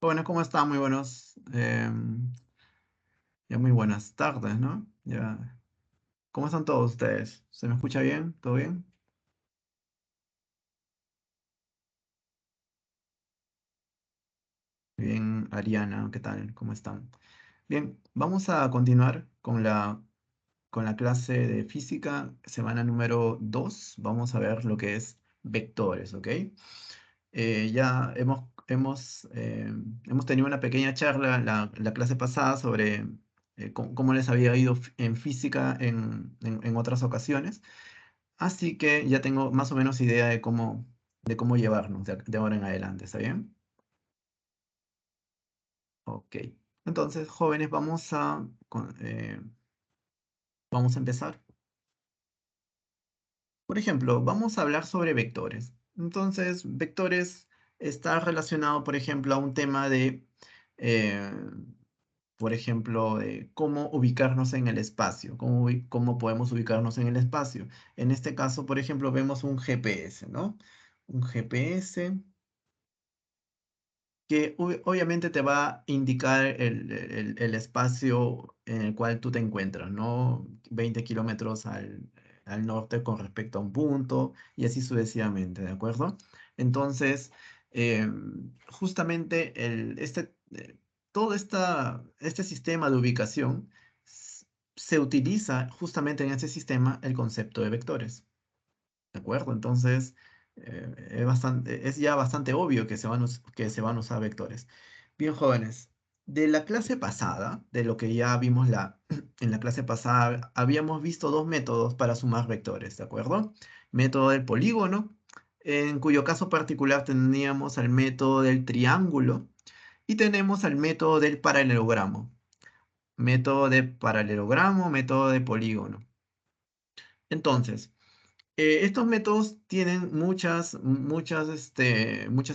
Bueno, ¿cómo están? Muy buenos. Ya muy buenas tardes, ¿no? Ya. ¿Cómo están todos ustedes? ¿Se me escucha bien? ¿Todo bien? Bien, Ariana, ¿qué tal? ¿Cómo están? Bien, vamos a continuar con la clase de física, semana número 2. Vamos a ver lo que es vectores, ¿ok? Ya hemos tenido una pequeña charla la clase pasada sobre cómo les había ido en física en otras ocasiones. Así que ya tengo más o menos idea de cómo llevarnos de ahora en adelante, ¿está bien? Ok. Entonces, jóvenes, vamos a empezar. Por ejemplo, vamos a hablar sobre vectores. Entonces, vectores está relacionado, por ejemplo, a un tema eh, por ejemplo, de cómo ubicarnos en el espacio, cómo podemos ubicarnos en el espacio. En este caso, por ejemplo, vemos un GPS, ¿no? Un GPS que obviamente te va a indicar el espacio en el cual tú te encuentras, ¿no? 20 kilómetros al norte con respecto a un punto y así sucesivamente, ¿de acuerdo? Entonces, justamente todo este sistema de ubicación se utiliza justamente en este sistema el concepto de vectores. ¿De acuerdo? Entonces, es ya bastante obvio que se van a usar vectores. Bien, jóvenes, de la clase pasada, de lo que ya vimos en la clase pasada, habíamos visto dos métodos para sumar vectores, ¿de acuerdo? Método del polígono, en cuyo caso particular teníamos al método del triángulo, y tenemos al método del paralelogramo. Método de paralelogramo, método de polígono. Entonces, estos métodos tienen muchas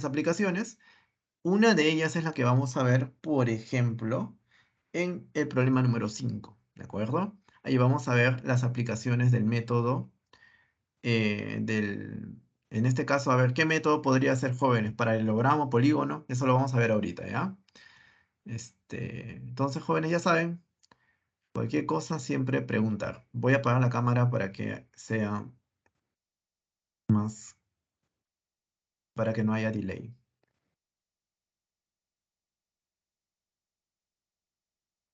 aplicaciones. Una de ellas es la que vamos a ver, por ejemplo, en el problema número 5, ¿de acuerdo? Ahí vamos a ver las aplicaciones del método en este caso, a ver, ¿qué método podría ser jóvenes? Paralelogramo, polígono, eso lo vamos a ver ahorita, ¿ya? Entonces, jóvenes, ya saben, cualquier cosa siempre preguntar. Voy a apagar la cámara más, para que no haya delay.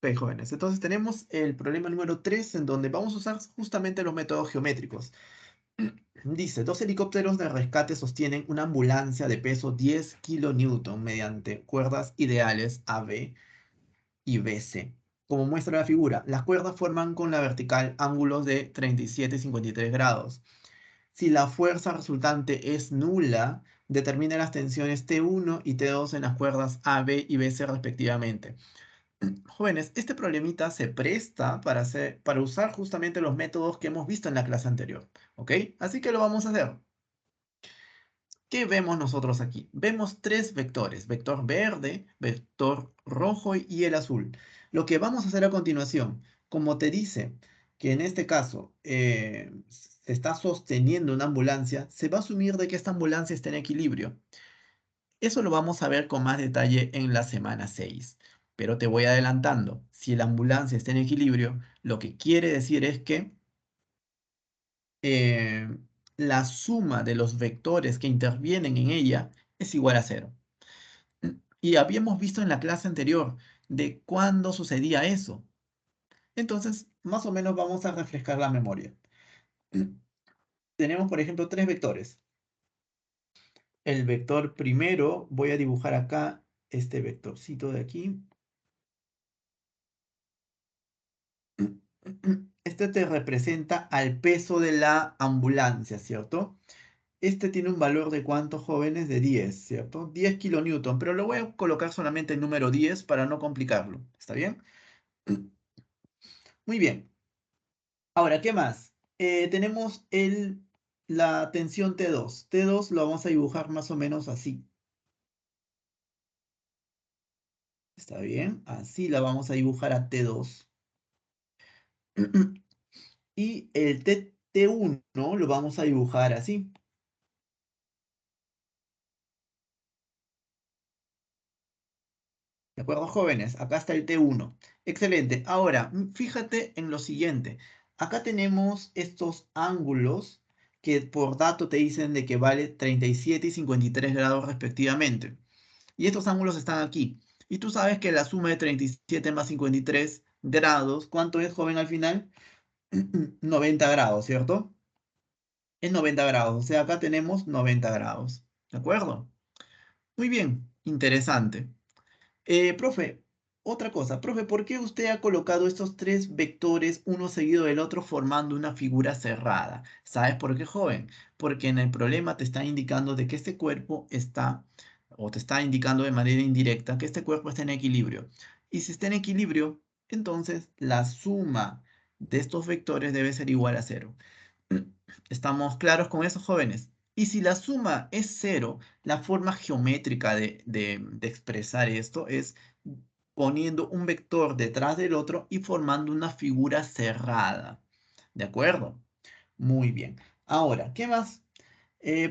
Ok, jóvenes. Entonces tenemos el problema número 3 en donde vamos a usar justamente los métodos geométricos. Dice, dos helicópteros de rescate sostienen una ambulancia de peso 10 kilonewton mediante cuerdas ideales AB y BC. Como muestra la figura, las cuerdas forman con la vertical ángulos de 37 y 53 grados. Si la fuerza resultante es nula, determina las tensiones T1 y T2 en las cuerdas AB y BC respectivamente. Jóvenes, este problemita se presta para usar justamente los métodos que hemos visto en la clase anterior, ¿ok? Así que lo vamos a hacer. ¿Qué vemos nosotros aquí? Vemos tres vectores, vector verde, vector rojo y el azul. Lo que vamos a hacer a continuación, como te dice que en este caso se está sosteniendo una ambulancia, se va a asumir de que esta ambulancia está en equilibrio. Eso lo vamos a ver con más detalle en la semana 6. Pero te voy adelantando, si la ambulancia está en equilibrio, lo que quiere decir es que eh, la suma de los vectores que intervienen en ella es igual a cero. Y habíamos visto en la clase anterior de cuándo sucedía eso. Entonces, más o menos vamos a refrescar la memoria. Tenemos, por ejemplo, tres vectores. El vector primero, voy a dibujar acá este vectorcito de aquí. Este te representa al peso de la ambulancia, ¿cierto? Este tiene un valor de ¿cuántos, jóvenes? De 10, ¿cierto? 10 kilonewton, pero lo voy a colocar solamente el número 10 para no complicarlo. ¿Está bien? Muy bien. Ahora, ¿qué más? Tenemos la tensión T2. T2 lo vamos a dibujar más o menos así. ¿Está bien? Así la vamos a dibujar a T2. Y el T1 lo vamos a dibujar así. ¿De acuerdo, jóvenes? Acá está el T1. Excelente. Ahora, fíjate en lo siguiente. Acá tenemos estos ángulos que por dato te dicen de que vale 37 y 53 grados respectivamente. Y estos ángulos están aquí. Y tú sabes que la suma de 37 más 53 grados, ¿cuánto es, joven, al final? 90 grados, ¿cierto? Es 90 grados. O sea, acá tenemos 90 grados. ¿De acuerdo? Muy bien. Interesante. Profe, otra cosa, profe, ¿por qué usted ha colocado estos tres vectores uno seguido del otro formando una figura cerrada? ¿Sabes por qué, joven? Porque en el problema te está indicando de que este cuerpo está, o te está indicando de manera indirecta que este cuerpo está en equilibrio. Y si está en equilibrio, entonces la suma de estos vectores debe ser igual a cero. ¿Estamos claros con eso, jóvenes? Y si la suma es cero, la forma geométrica de expresar esto es poniendo un vector detrás del otro y formando una figura cerrada. ¿De acuerdo? Muy bien. Ahora, ¿qué más?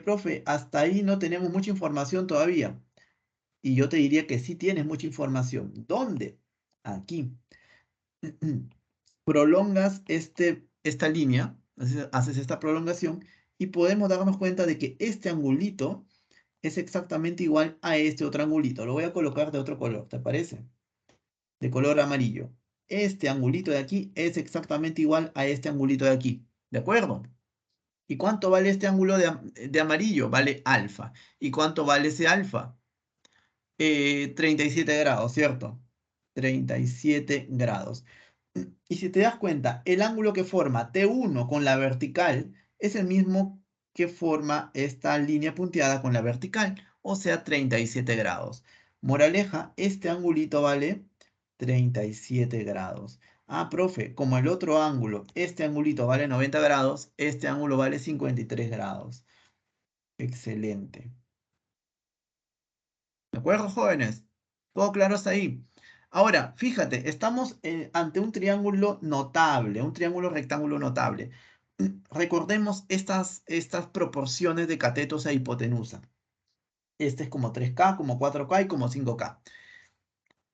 Profe, hasta ahí no tenemos mucha información todavía. Y yo te diría que sí tienes mucha información. ¿Dónde? Aquí. Prolongas esta línea, haces esta prolongación y podemos darnos cuenta de que este angulito es exactamente igual a este otro angulito. Lo voy a colocar de otro color, ¿te parece? De color amarillo. Este angulito de aquí es exactamente igual a este angulito de aquí. ¿De acuerdo? ¿Y cuánto vale este ángulo de amarillo? Vale alfa. ¿Y cuánto vale ese alfa? 37 grados, ¿cierto? 37 grados. Y si te das cuenta, el ángulo que forma T1 con la vertical es el mismo que forma esta línea punteada con la vertical, o sea, 37 grados. Moraleja, este angulito vale 37 grados. Ah, profe, como el otro ángulo, este angulito vale 90 grados, este ángulo vale 53 grados. Excelente. ¿De acuerdo, jóvenes? ¿Todo claro hasta ahí? Ahora, fíjate, estamos ante un triángulo notable, un triángulo rectángulo notable. Recordemos estas proporciones de catetos e hipotenusa. Este es como 3K, como 4K y como 5K.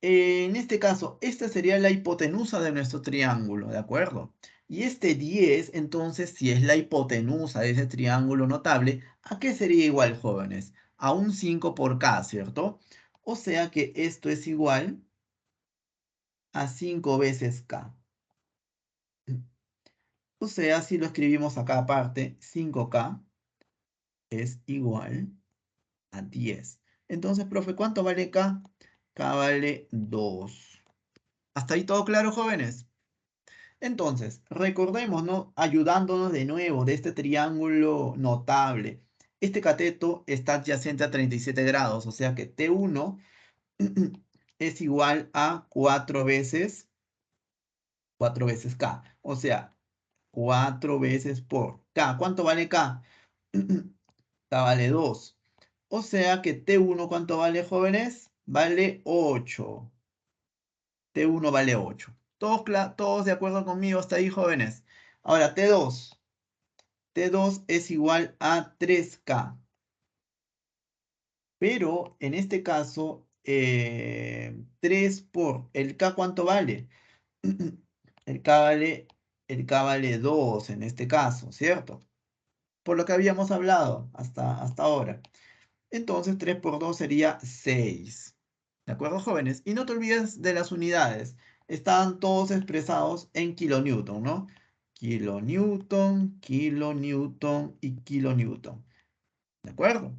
En este caso, esta sería la hipotenusa de nuestro triángulo, ¿de acuerdo? Y este 10, entonces, si es la hipotenusa de ese triángulo notable, ¿a qué sería igual, jóvenes? A un 5 por K, ¿cierto? O sea que esto es igual a 5 veces K. O sea, si lo escribimos acá aparte, 5K es igual a 10. Entonces, profe, ¿cuánto vale K? K vale 2. ¿Hasta ahí todo claro, jóvenes? Entonces, recordemos, ¿no? Ayudándonos de nuevo de este triángulo notable. Este cateto está adyacente a 37 grados, o sea que T1 es igual a 4 veces K. O sea, 4 veces por K. ¿Cuánto vale K? K vale 2. O sea que T1, ¿cuánto vale, jóvenes? Vale 8. T1 vale 8. ¿Todos de acuerdo conmigo hasta ahí, jóvenes? Ahora, T2. T2 es igual a 3K. Pero en este caso, 3 por el K, ¿cuánto vale? El K vale, el K vale 2 en este caso, ¿cierto? Por lo que habíamos hablado hasta ahora. Entonces 3 por 2 sería 6. ¿De acuerdo, jóvenes? Y no te olvides de las unidades. Están todos expresados en kilonewton, ¿no? Kilonewton, kilonewton y kilonewton. ¿De acuerdo?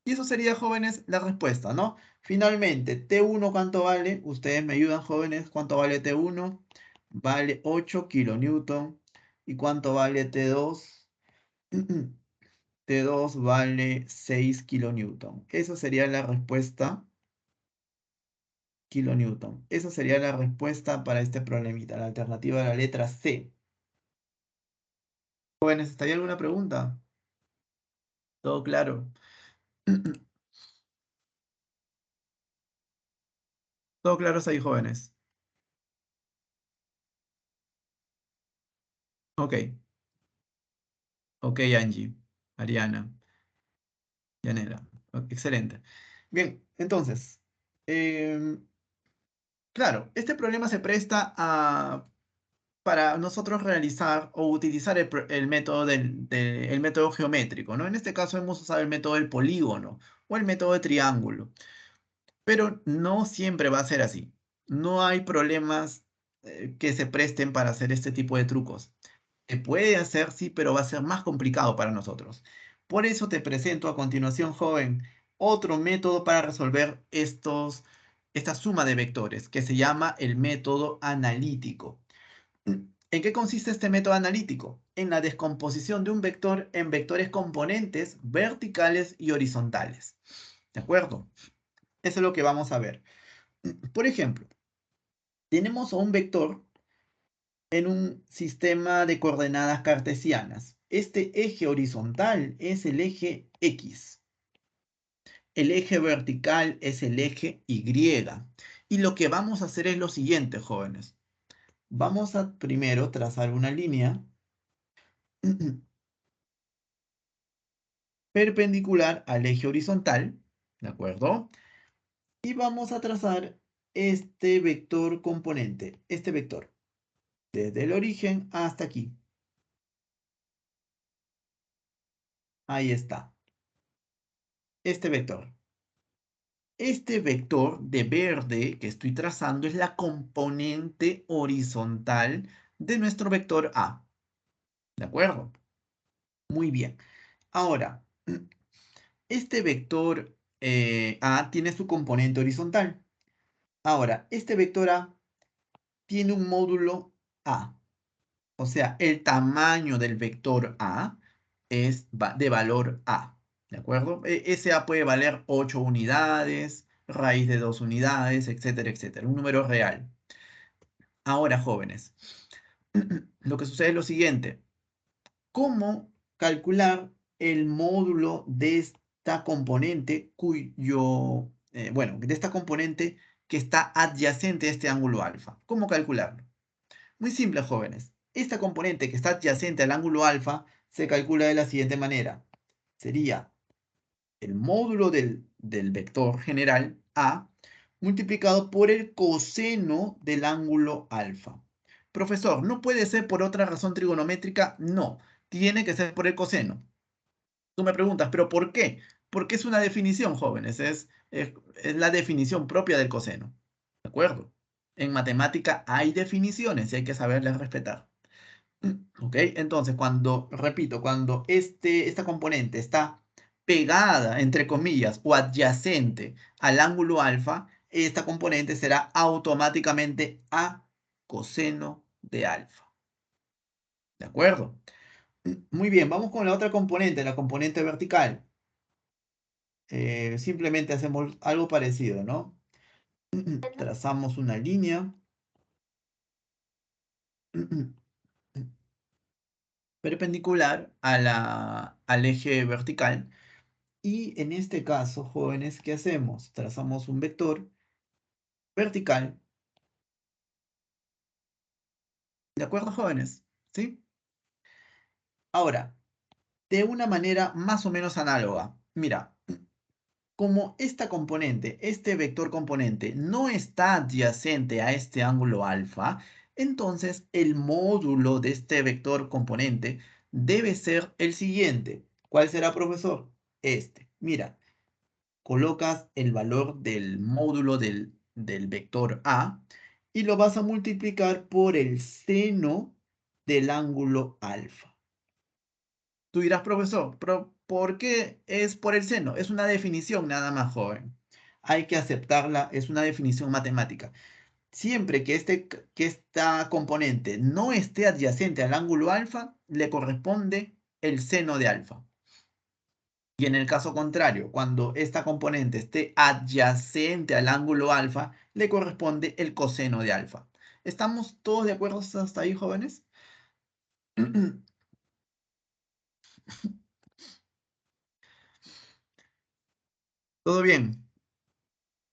Y eso sería, jóvenes, la respuesta, ¿no? Finalmente, T1, ¿cuánto vale? Ustedes me ayudan, jóvenes. ¿Cuánto vale T1? Vale 8 kilonewton. ¿Y cuánto vale T2? T2 vale 6 kilonewton. Esa sería la respuesta, kilonewton. Esa sería la respuesta para este problemita, la alternativa de la letra C. Jóvenes, ¿estaría alguna pregunta? Todo claro. Todo claro hasta ahí, jóvenes. Ok, ok, Angie, Ariana, Yanela. Excelente. Bien, entonces, em, Claro, este problema se presta para nosotros realizar o utilizar el método el método geométrico, ¿no? En este caso hemos usado el método del polígono o el método de triángulo, pero no siempre va a ser así. No hay problemas que se presten para hacer este tipo de trucos. Se puede hacer, sí, pero va a ser más complicado para nosotros. Por eso te presento a continuación, joven, otro método para resolver esta suma de vectores, que se llama el método analítico. ¿En qué consiste este método analítico? En la descomposición de un vector en vectores componentes verticales y horizontales. ¿De acuerdo? Eso es lo que vamos a ver. Por ejemplo, tenemos a un vector en un sistema de coordenadas cartesianas. Este eje horizontal es el eje X. El eje vertical es el eje Y. Y lo que vamos a hacer es lo siguiente, jóvenes. Vamos a primero trazar una línea perpendicular al eje horizontal, ¿de acuerdo? Y vamos a trazar este vector componente, este vector, desde el origen hasta aquí. Ahí está, este vector. Este vector de verde que estoy trazando es la componente horizontal de nuestro vector A. ¿De acuerdo? Muy bien. Ahora, este vector A tiene su componente horizontal. Ahora, este vector A tiene un módulo A. O sea, el tamaño del vector A es de valor A. ¿De acuerdo? Ese A puede valer 8 unidades, raíz de 2 unidades, etcétera, etcétera. Un número real. Ahora, jóvenes, lo que sucede es lo siguiente. ¿Cómo calcular el módulo de esta componente bueno, de esta componente que está adyacente a este ángulo alfa? ¿Cómo calcularlo? Muy simple, jóvenes. Esta componente que está adyacente al ángulo alfa se calcula de la siguiente manera. Sería el módulo del vector general A multiplicado por el coseno del ángulo alfa. Profesor, ¿no puede ser por otra razón trigonométrica? No, tiene que ser por el coseno. Tú me preguntas, ¿pero por qué? Porque es una definición, jóvenes, es la definición propia del coseno. ¿De acuerdo? En matemática hay definiciones y hay que saberlas respetar. ¿Ok? Entonces, repito, cuando esta componente está pegada, entre comillas, o adyacente al ángulo alfa, esta componente será automáticamente a coseno de alfa. ¿De acuerdo? Muy bien, vamos con la otra componente, la componente vertical. Simplemente hacemos algo parecido, ¿no? Trazamos una línea perpendicular al eje vertical. Y en este caso, jóvenes, ¿qué hacemos? Trazamos un vector vertical. ¿De acuerdo, jóvenes? ¿Sí? Ahora, de una manera más o menos análoga. Mira, como esta componente, este vector componente, no está adyacente a este ángulo alfa, entonces el módulo de este vector componente debe ser el siguiente. ¿Cuál será, profesor? Este. Mira, colocas el valor del módulo del vector A y lo vas a multiplicar por el seno del ángulo alfa. Tú dirás, profesor, pero ¿por qué es por el seno? Es una definición nada más, joven. Hay que aceptarla, es una definición matemática. Siempre que esta componente no esté adyacente al ángulo alfa, le corresponde el seno de alfa. Y en el caso contrario, cuando esta componente esté adyacente al ángulo alfa, le corresponde el coseno de alfa. ¿Estamos todos de acuerdo hasta ahí, jóvenes? ¿Todo bien?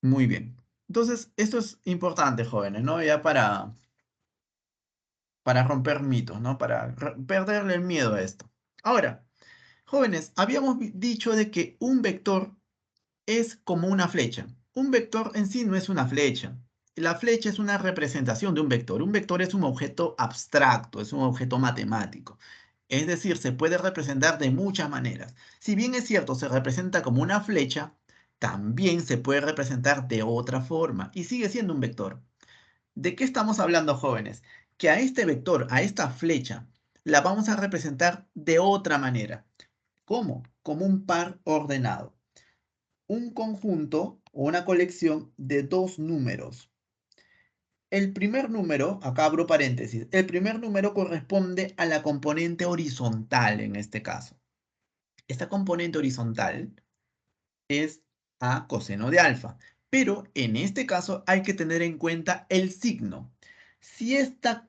Muy bien. Entonces, esto es importante, jóvenes, ¿no? Ya para romper mitos, ¿no? Para perderle el miedo a esto. Ahora, jóvenes, habíamos dicho de que un vector es como una flecha. Un vector en sí no es una flecha. la flecha es una representación de un vector. Un vector es un objeto abstracto, es un objeto matemático. Es decir, se puede representar de muchas maneras. Si bien es cierto, se representa como una flecha, también se puede representar de otra forma y sigue siendo un vector. ¿De qué estamos hablando, jóvenes? Que a este vector, a esta flecha, la vamos a representar de otra manera. ¿Cómo? Como un par ordenado. Un conjunto o una colección de dos números. El primer número, acá abro paréntesis, el primer número corresponde a la componente horizontal en este caso. Esta componente horizontal es a coseno de alfa. Pero en este caso hay que tener en cuenta el signo. Si esta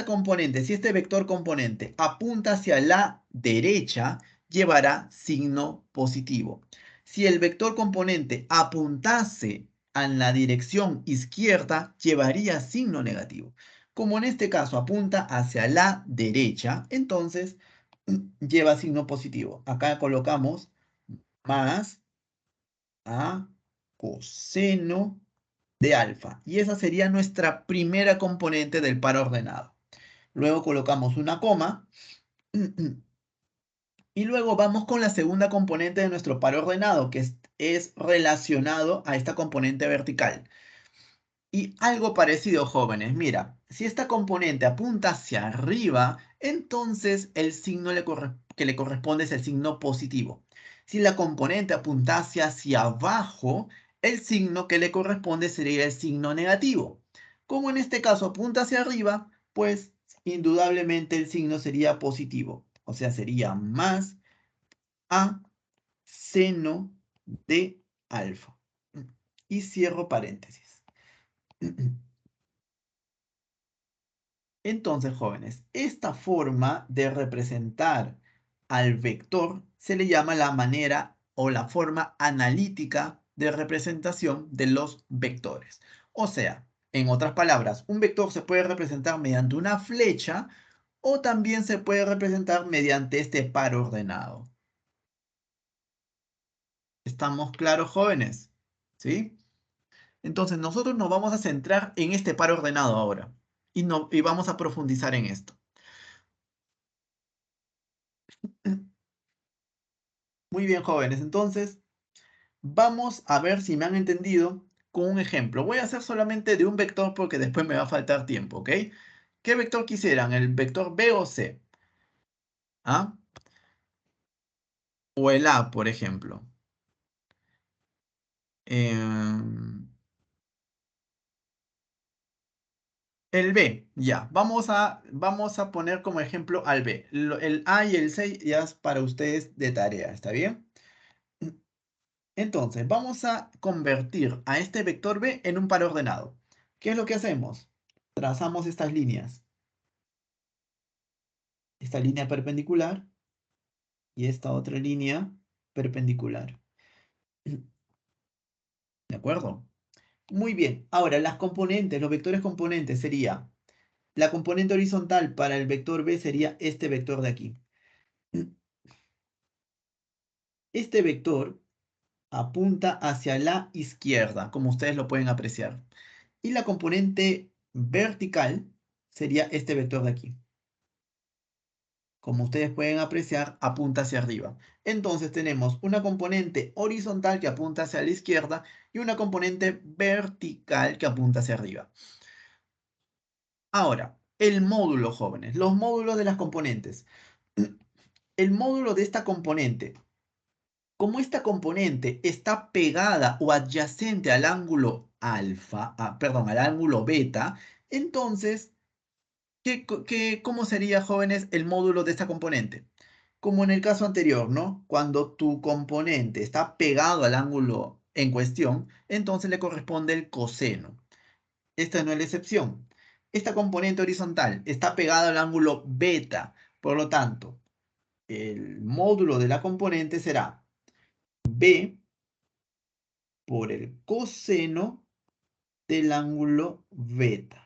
componente, si este vector componente apunta hacia la derecha, llevará signo positivo. Si el vector componente apuntase a la dirección izquierda, llevaría signo negativo. Como en este caso apunta hacia la derecha, entonces lleva signo positivo. Acá colocamos más a coseno de alfa. Y esa sería nuestra primera componente del par ordenado. Luego colocamos una coma. Y luego vamos con la segunda componente de nuestro par ordenado, que es relacionado a esta componente vertical. Y algo parecido, jóvenes. Mira, si esta componente apunta hacia arriba, entonces el signo que le corresponde es el signo positivo. Si la componente apuntase hacia abajo, el signo que le corresponde sería el signo negativo. Como en este caso apunta hacia arriba, pues indudablemente el signo sería positivo. O sea, sería más a seno de alfa. Y cierro paréntesis. Entonces, jóvenes, esta forma de representar al vector se le llama la manera o la forma analítica de representación de los vectores. O sea, en otras palabras, un vector se puede representar mediante una flecha o también se puede representar mediante este par ordenado. ¿Estamos claros, jóvenes? ¿Sí? Entonces, nosotros nos vamos a centrar en este par ordenado ahora y vamos a profundizar en esto. Muy bien, jóvenes. Entonces, vamos a ver si me han entendido con un ejemplo. Voy a hacer solamente de un vector porque después me va a faltar tiempo, ¿ok? ¿Qué vector quisieran? ¿El vector B o C? ¿Ah? O el A, por ejemplo. Em, el B, ya. Vamos a poner como ejemplo al B. El A y el C ya es para ustedes de tarea, ¿está bien? Entonces, vamos a convertir a este vector B en un par ordenado. ¿Qué es lo que hacemos? Trazamos estas líneas. Esta línea perpendicular y esta otra línea perpendicular. ¿De acuerdo? Muy bien. Ahora, las componentes, los vectores componentes sería, la componente horizontal para el vector B sería este vector de aquí. Este vector apunta hacia la izquierda, como ustedes lo pueden apreciar. Y la componente vertical sería este vector de aquí. Como ustedes pueden apreciar, apunta hacia arriba. Entonces tenemos una componente horizontal que apunta hacia la izquierda y una componente vertical que apunta hacia arriba. Ahora, el módulo, jóvenes, los módulos de las componentes. El módulo de esta componente, como esta componente está pegada o adyacente al ángulo alfa, perdón, al ángulo beta, entonces ¿cómo sería, jóvenes, el módulo de esta componente? Como en el caso anterior, ¿no? Cuando tu componente está pegado al ángulo en cuestión, entonces le corresponde el coseno. Esta no es la excepción. Esta componente horizontal está pegada al ángulo beta. Por lo tanto, el módulo de la componente será b por el coseno del ángulo beta.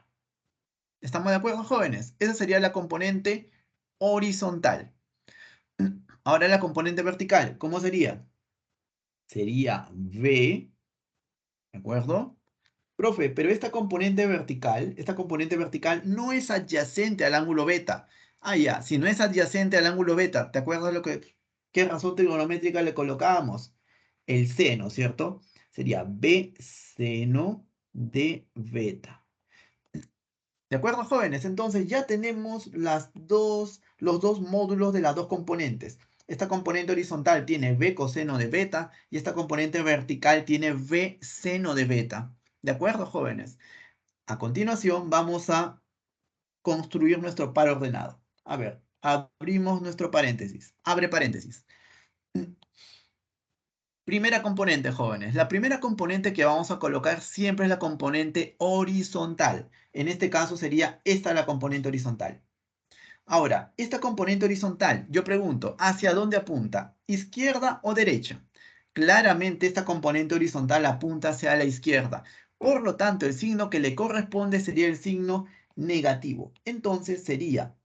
¿Estamos de acuerdo, jóvenes? Esa sería la componente horizontal. Ahora la componente vertical, ¿cómo sería? Sería V, ¿de acuerdo? Profe, pero esta componente vertical no es adyacente al ángulo beta. Ah, ya, si no es adyacente al ángulo beta, ¿te acuerdas qué razón trigonométrica le colocábamos? El seno, ¿cierto? Sería B seno de beta. ¿De acuerdo, jóvenes? Entonces ya tenemos los dos módulos de las dos componentes. Esta componente horizontal tiene B coseno de beta y esta componente vertical tiene B seno de beta. ¿De acuerdo, jóvenes? A continuación vamos a construir nuestro par ordenado. A ver, abrimos nuestro paréntesis. Abre paréntesis. Primera componente, jóvenes. La primera componente que vamos a colocar siempre es la componente horizontal. En este caso sería esta la componente horizontal. Ahora, esta componente horizontal, yo pregunto, ¿hacia dónde apunta? ¿Izquierda o derecha? Claramente esta componente horizontal apunta hacia la izquierda. Por lo tanto, el signo que le corresponde sería el signo negativo. Entonces sería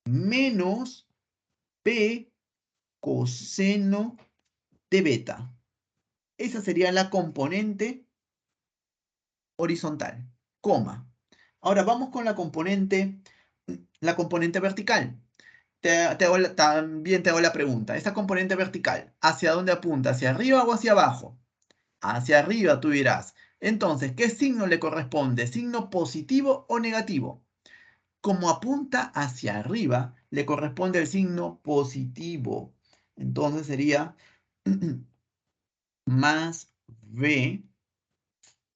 menos P coseno de beta. Esa sería la componente horizontal, coma. Ahora vamos con la componente vertical. También te hago la pregunta. Esta componente vertical, ¿hacia dónde apunta? ¿Hacia arriba o hacia abajo? Hacia arriba, tú dirás. Entonces, ¿qué signo le corresponde? ¿Signo positivo o negativo? Como apunta hacia arriba, le corresponde el signo positivo. Entonces sería más B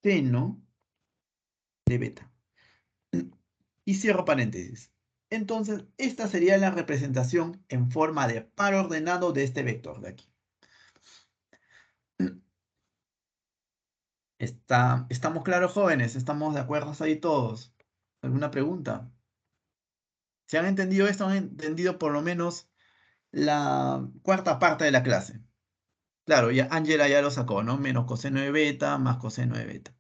seno de beta. Y cierro paréntesis. Entonces, esta sería la representación en forma de par ordenado de este vector de aquí. ¿Estamos claros, jóvenes? ¿Estamos de acuerdo ahí todos? ¿Alguna pregunta? Si han entendido esto, han entendido por lo menos la cuarta parte de la clase. Claro, ya Ángela ya lo sacó, ¿no? Menos coseno de beta más coseno de beta.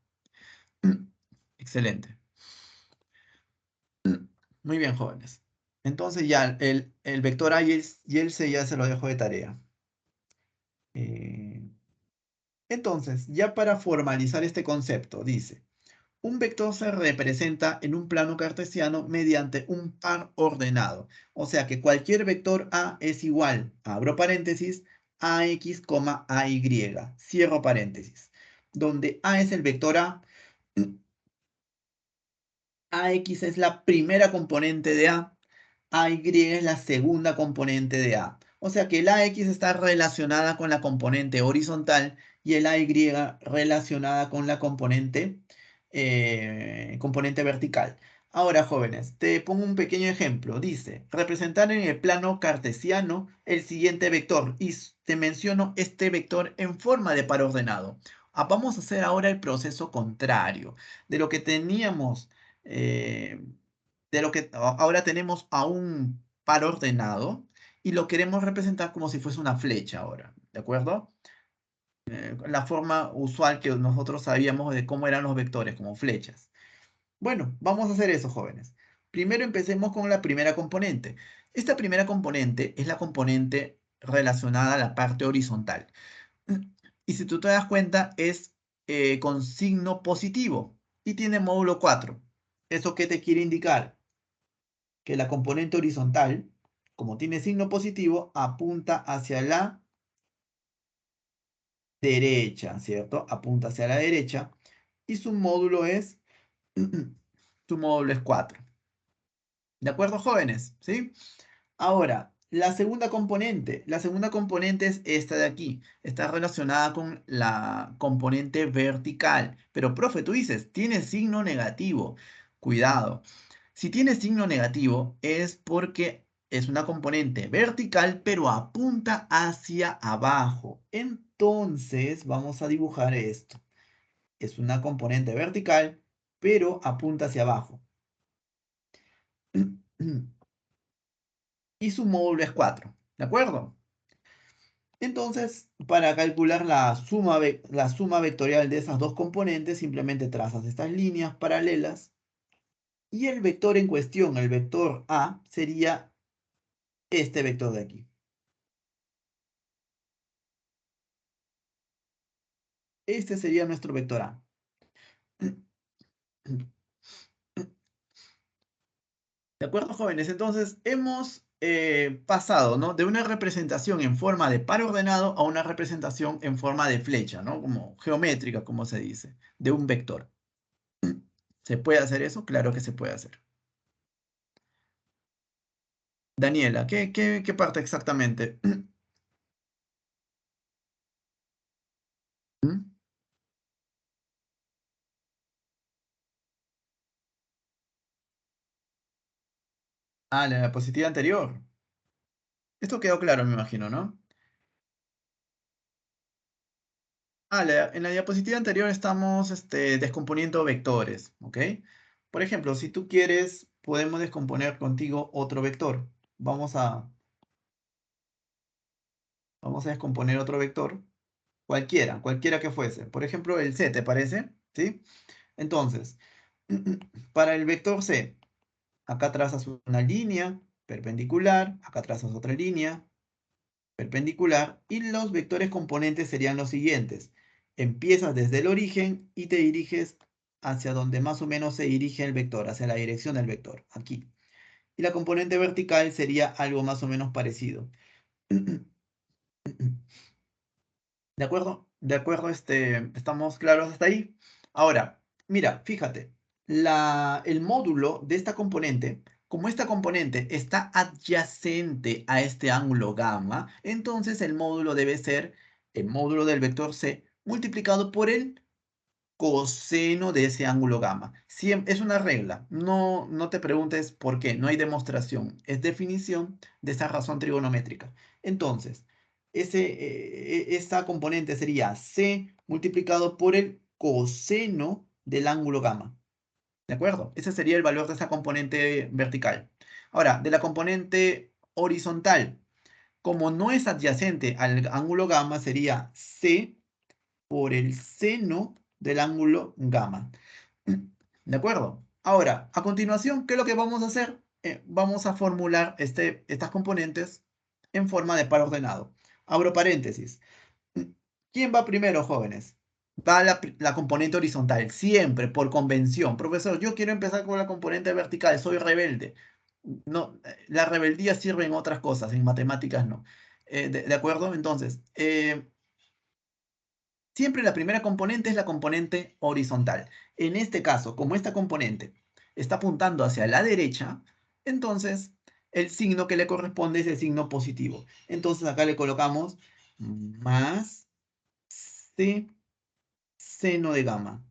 Excelente. Muy bien, jóvenes. Entonces ya el vector A y el C ya se lo dejo de tarea. Eh, entonces, ya para formalizar este concepto, dice, un vector se representa en un plano cartesiano mediante un par ordenado. O sea que cualquier vector A es igual, abro paréntesis, AX, AY, cierro paréntesis. Donde A es el vector A, AX es la primera componente de A, AY es la segunda componente de A. O sea que el AX está relacionada con la componente horizontal y el AY relacionada con la componente vertical. Ahora, jóvenes, te pongo un pequeño ejemplo. Dice, representar en el plano cartesiano el siguiente vector. Y te menciono este vector en forma de par ordenado. Vamos a hacer ahora el proceso contrario. De lo que teníamos eh, de lo que ahora tenemos a un par ordenado y lo queremos representar como si fuese una flecha ahora, ¿de acuerdo? La forma usual que nosotros sabíamos de cómo eran los vectores, como flechas. Bueno, vamos a hacer eso, jóvenes. Primero empecemos con la primera componente. Esta primera componente es la componente relacionada a la parte horizontal. Y si tú te das cuenta, es con signo positivo y tiene módulo 4. ¿Eso qué te quiere indicar? Que la componente horizontal, como tiene signo positivo, apunta hacia la derecha, ¿cierto? Apunta hacia la derecha y su módulo es, su módulo es 4. ¿De acuerdo, jóvenes? ¿Sí? Ahora, la segunda componente es esta de aquí. Está relacionada con la componente vertical. Pero, profe, tú dices, tiene signo negativo. Cuidado. Si tiene signo negativo es porque es una componente vertical, pero apunta hacia abajo. Entonces, vamos a dibujar esto. Es una componente vertical, pero apunta hacia abajo. Y su módulo es 4. ¿De acuerdo? Entonces, para calcular la suma vectorial de esas dos componentes, simplemente trazas estas líneas paralelas y el vector en cuestión, el vector A, sería este vector de aquí. Este sería nuestro vector A. ¿De acuerdo, jóvenes? Entonces, hemos pasado, ¿no? De una representación en forma de par ordenado a una representación en forma de flecha, ¿no? Como geométrica, como se dice, de un vector. ¿Se puede hacer eso? Claro que se puede hacer. Daniela, ¿qué parte exactamente? Ah, la diapositiva anterior. Esto quedó claro, me imagino, ¿no? Ah, en la diapositiva anterior estamos descomponiendo vectores, ¿ok? Por ejemplo, si tú quieres, podemos descomponer contigo otro vector. Vamos a, vamos a descomponer otro vector, cualquiera que fuese. Por ejemplo, el C, ¿te parece? ¿Sí? Entonces, para el vector C, acá trazas una línea perpendicular, acá trazas otra línea perpendicular, y los vectores componentes serían los siguientes. Empiezas desde el origen y te diriges hacia donde más o menos se dirige el vector, hacia la dirección del vector, aquí. Y la componente vertical sería algo más o menos parecido. ¿De acuerdo? ¿De acuerdo? ¿Estamos claros hasta ahí? Ahora, mira, fíjate, el módulo de esta componente, como esta componente está adyacente a este ángulo gamma, entonces el módulo debe ser el módulo del vector C multiplicado por el coseno de ese ángulo gamma. Es una regla, no te preguntes por qué, no hay demostración, es definición de esa razón trigonométrica. Entonces, esta componente sería C multiplicado por el coseno del ángulo gamma. ¿De acuerdo? Ese sería el valor de esa componente vertical. Ahora, de la componente horizontal, como no es adyacente al ángulo gamma, sería C por el seno del ángulo gamma. ¿De acuerdo? Ahora, a continuación, ¿qué es lo que vamos a hacer? Vamos a formular estas componentes en forma de par ordenado. Abro paréntesis. ¿Quién va primero, jóvenes? Va la componente horizontal, siempre, por convención. Profesor, yo quiero empezar con la componente vertical, soy rebelde. No, la rebeldía sirve en otras cosas, en matemáticas no. ¿De acuerdo? Entonces, siempre la primera componente es la componente horizontal. En este caso, como esta componente está apuntando hacia la derecha, entonces el signo que le corresponde es el signo positivo. Entonces acá le colocamos más C seno de gamma.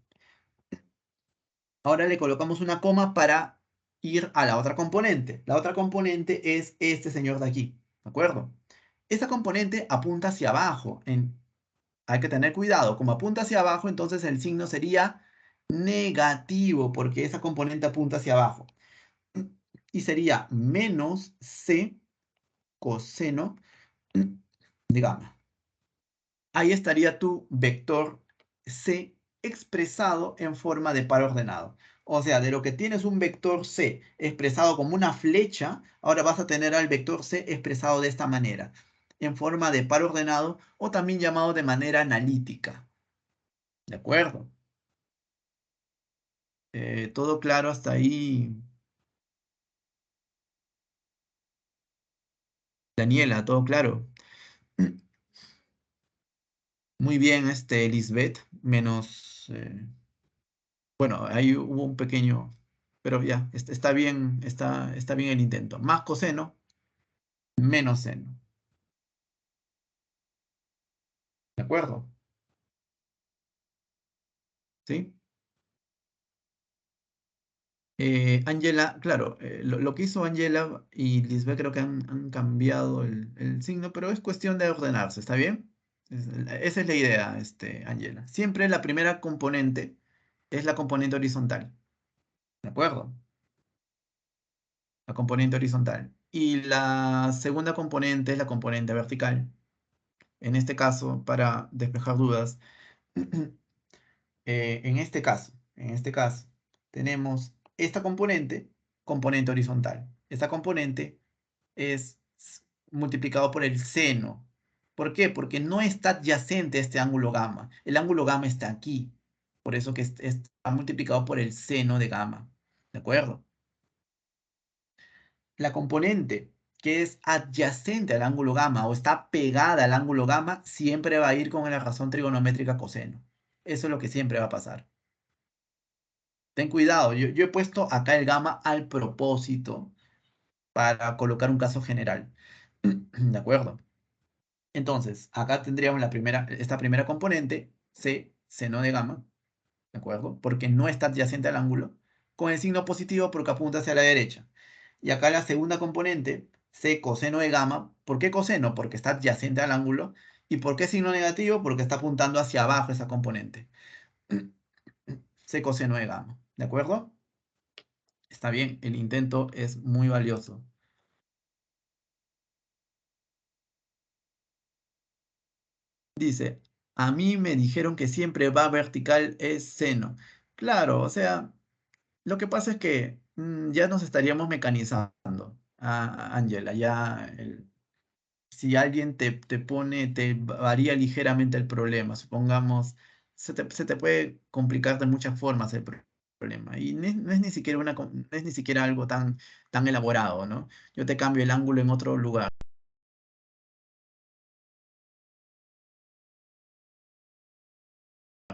Ahora le colocamos una coma para ir a la otra componente. La otra componente es este señor de aquí, ¿de acuerdo? Esta componente apunta hacia abajo. Hay que tener cuidado. Como apunta hacia abajo, entonces el signo sería negativo, porque esa componente apunta hacia abajo. Y sería menos C coseno de gamma. Ahí estaría tu vector C expresado en forma de par ordenado. O sea, de lo que tienes un vector C expresado como una flecha, ahora vas a tener al vector C expresado de esta manera, en forma de par ordenado o también llamado de manera analítica. ¿De acuerdo? Todo claro hasta ahí. Daniela, todo claro. Muy bien, Lisbeth, menos, bueno, ahí hubo un pequeño, pero ya, está bien, está bien el intento. Más coseno, menos seno. ¿De acuerdo? ¿Sí? Angela, claro, lo que hizo Angela y Lisbeth creo que han cambiado el signo, pero es cuestión de ordenarse, ¿está bien? Esa es la idea, Angela. Siempre la primera componente es la componente horizontal, ¿de acuerdo? La componente horizontal. Y la segunda componente es la componente vertical. En este caso, para despejar dudas, en este caso, tenemos esta componente, componente horizontal. Esta componente es multiplicado por el seno. ¿Por qué? Porque no está adyacente a este ángulo gamma. El ángulo gamma está aquí. Por eso que está multiplicado por el seno de gamma. ¿De acuerdo? La componente que es adyacente al ángulo gamma o está pegada al ángulo gamma siempre va a ir con la razón trigonométrica coseno. Eso es lo que siempre va a pasar. Ten cuidado, yo he puesto acá el gamma al propósito para colocar un caso general. ¿De acuerdo? Entonces, acá tendríamos esta primera componente, C, seno de gamma, ¿de acuerdo? Porque no está adyacente al ángulo, con el signo positivo porque apunta hacia la derecha. Y acá la segunda componente, C coseno de gamma. ¿Por qué coseno? Porque está adyacente al ángulo. ¿Y por qué signo negativo? Porque está apuntando hacia abajo esa componente. C coseno de gamma. ¿De acuerdo? Está bien, el intento es muy valioso. Dice, a mí me dijeron que siempre va vertical es seno. Claro, o sea, lo que pasa es que ya nos estaríamos mecanizando, Ángela, si alguien te varía ligeramente el problema, supongamos, se te puede complicar de muchas formas el problema. Y no es ni siquiera no es ni siquiera algo tan elaborado, ¿no? Yo te cambio el ángulo en otro lugar.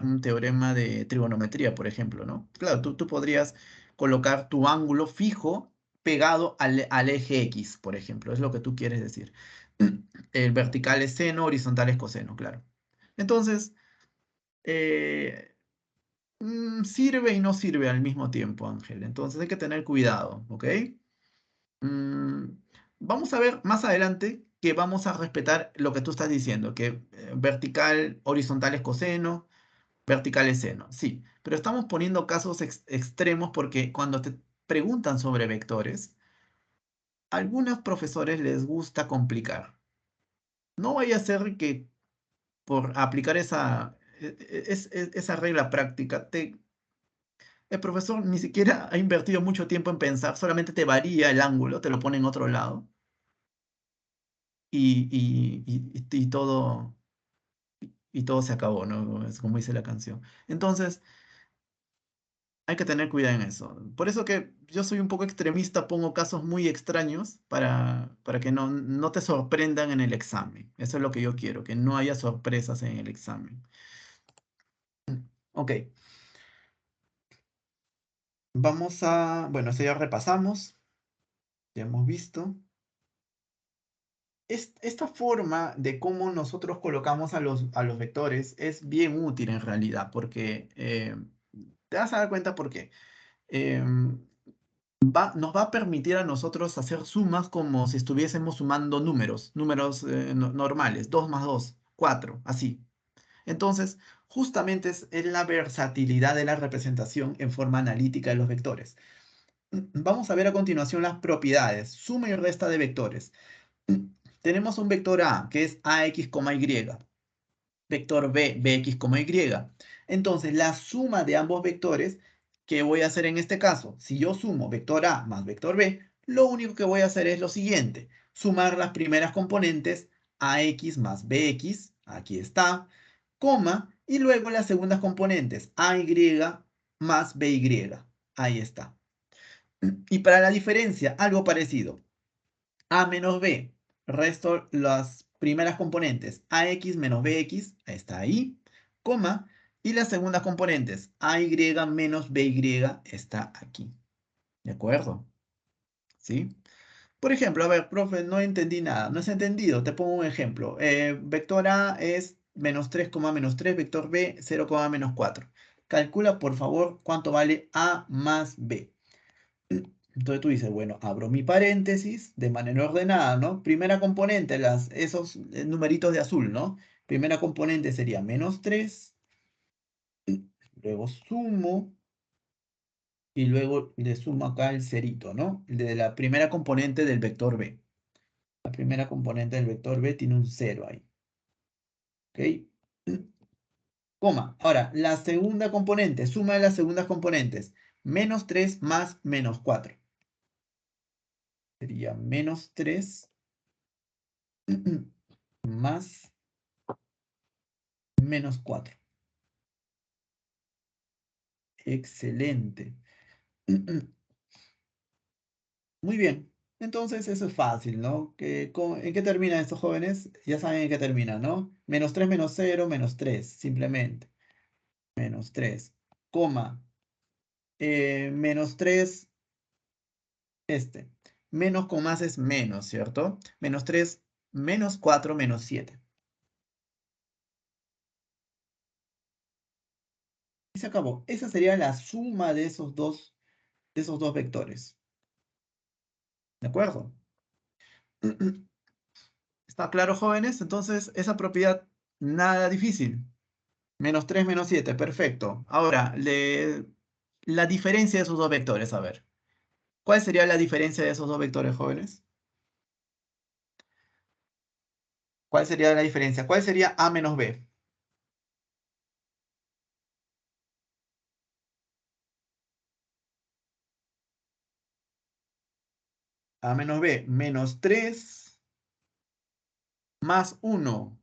Un teorema de trigonometría, por ejemplo, ¿no? Claro, tú podrías colocar tu ángulo fijo pegado al eje X, por ejemplo, es lo que tú quieres decir. El vertical es seno, horizontal es coseno, claro. Entonces, eh, sirve y no sirve al mismo tiempo, Ángel. Entonces hay que tener cuidado, ¿ok? Mm, Vamos a ver más adelante que vamos a respetar lo que tú estás diciendo, que vertical, horizontal es coseno, vertical es seno. Sí, pero estamos poniendo casos extremos porque cuando te preguntan sobre vectores, a algunos profesores les gusta complicar. No vaya a ser que por aplicar esa regla práctica, el profesor ni siquiera ha invertido mucho tiempo en pensar, solamente te varía el ángulo, te lo pone en otro lado y todo se acabó, ¿no? Es como dice la canción. Entonces, hay que tener cuidado en eso. Por eso que yo soy un poco extremista, pongo casos muy extraños para que no te sorprendan en el examen. Eso es lo que yo quiero, que no haya sorpresas en el examen. Ok, bueno, eso ya repasamos, ya hemos visto. Esta forma de cómo nosotros colocamos a los vectores es bien útil en realidad, porque te vas a dar cuenta porque nos va a permitir a nosotros hacer sumas como si estuviésemos sumando números normales, 2 más 2, 4, así. Entonces, justamente es la versatilidad de la representación en forma analítica de los vectores. Vamos a ver a continuación las propiedades, suma y resta de vectores. Tenemos un vector A, que es ax, y, vector B, bx, y. Entonces, la suma de ambos vectores, ¿qué voy a hacer en este caso? Si yo sumo vector A más vector B, lo único que voy a hacer es lo siguiente, sumar las primeras componentes ax más bx, aquí está, coma, y luego las segundas componentes ay más by, ahí está. Y para la diferencia, algo parecido. A menos B. Resto las primeras componentes. AX menos BX. Está ahí. Coma. Y las segundas componentes. AY menos BY. Está aquí. ¿De acuerdo? ¿Sí? Por ejemplo, a ver, profe, no entendí nada. No has entendido. Te pongo un ejemplo. Vector A es menos 3, menos 3. Vector B, 0, menos 4. Calcula, por favor, cuánto vale A más B. Entonces tú dices, bueno, abro mi paréntesis de manera ordenada, ¿no? Primera componente, esos numeritos de azul, ¿no? Primera componente sería menos 3, luego sumo, y luego le sumo acá el cerito, ¿no? De la primera componente del vector B. La primera componente del vector B tiene un 0 ahí, ¿ok? Coma. Ahora, la segunda componente, suma de las segundas componentes, menos 3 más menos 4. Sería menos 3 más menos 4. Excelente. Muy bien. Entonces eso es fácil, ¿no? ¿En qué terminan estos jóvenes? Ya saben en qué termina, ¿no? -3 -0 -3, simplemente. -3, coma. -3, este. Menos con más es menos, ¿cierto? -3, -4, -7. Y se acabó. Esa sería la suma de esos dos vectores. ¿De acuerdo? ¿Está claro, jóvenes? Entonces, esa propiedad, nada difícil. -3, -7, perfecto. Ahora, la diferencia de esos dos vectores, a ver. ¿Cuál sería la diferencia de esos dos vectores, jóvenes? ¿Cuál sería la diferencia? ¿Cuál sería A menos B? A menos B, -3 más 1.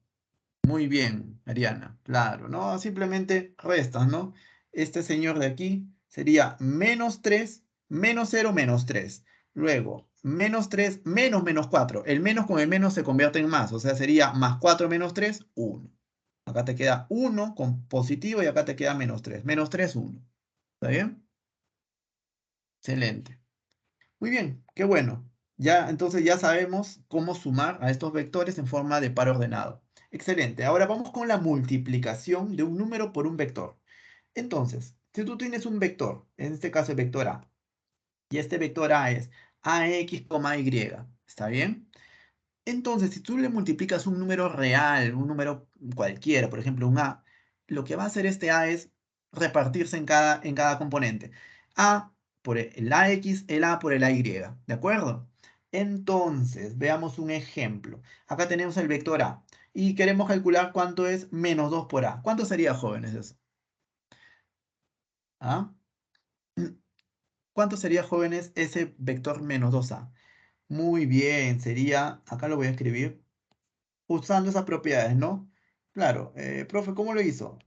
Muy bien, Ariana, claro, ¿no? Simplemente restas, ¿no? Este señor de aquí sería -3, -0, -3. Luego, -3, -4. El menos con el menos se convierte en más, o sea, sería +4 -3, 1. Acá te queda 1 con positivo y acá te queda -3. -3, 1. ¿Está bien? Excelente. Muy bien, qué bueno. Ya, entonces ya sabemos cómo sumar a estos vectores en forma de par ordenado. Excelente. Ahora vamos con la multiplicación de un número por un vector. Entonces, si tú tienes un vector, en este caso el vector A, y este vector A es ax, y, ¿está bien? Entonces, si tú le multiplicas un número real, un número cualquiera, por ejemplo, un A, lo que va a hacer este A es repartirse en cada componente. A por el AX, el A por el AY, ¿de acuerdo? Entonces, veamos un ejemplo. Acá tenemos el vector A y queremos calcular cuánto es -2 por A. ¿Cuánto sería, jóvenes, eso? ¿Ah? ¿Cuánto sería, jóvenes, ese vector -2A? Muy bien, sería, acá lo voy a escribir, usando esas propiedades, ¿no? Claro, profe, ¿cómo lo hizo?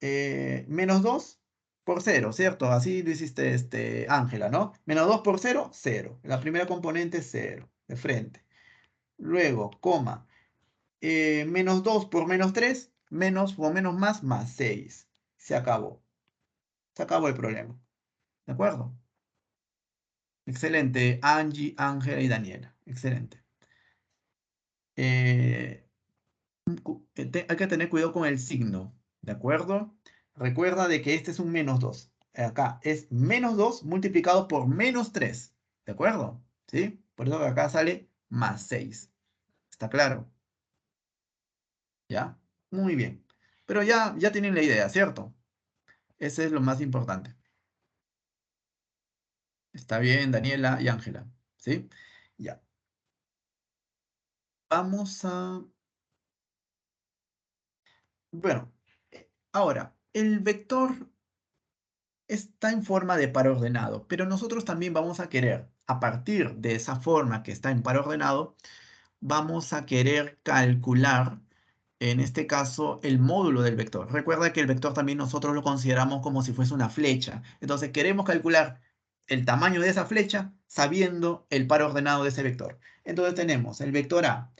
-2 por 0, ¿cierto? Así lo hiciste, Ángela, ¿no? -2 por 0, 0. La primera componente es 0, de frente. Luego, coma, -2 por -3, menos o menos más 6. Se acabó. Se acabó el problema. ¿De acuerdo? Excelente, Angie, Ángela y Daniela. Excelente. Eh, hay que tener cuidado con el signo, ¿de acuerdo? Recuerda de que este es un -2. Acá es -2 multiplicado por -3, ¿de acuerdo? ¿Sí? Por eso que acá sale +6. ¿Está claro? ¿Ya? Muy bien. Pero ya tienen la idea, ¿cierto? Ese es lo más importante. Está bien, Daniela y Ángela. ¿Sí? Ya. Vamos a... Bueno, ahora, el vector está en forma de par ordenado, pero nosotros también vamos a querer, a partir de esa forma que está en par ordenado, vamos a querer calcular, en este caso, el módulo del vector. Recuerda que el vector también nosotros lo consideramos como si fuese una flecha. Entonces queremos calcular el tamaño de esa flecha sabiendo el par ordenado de ese vector. Entonces tenemos el vector A.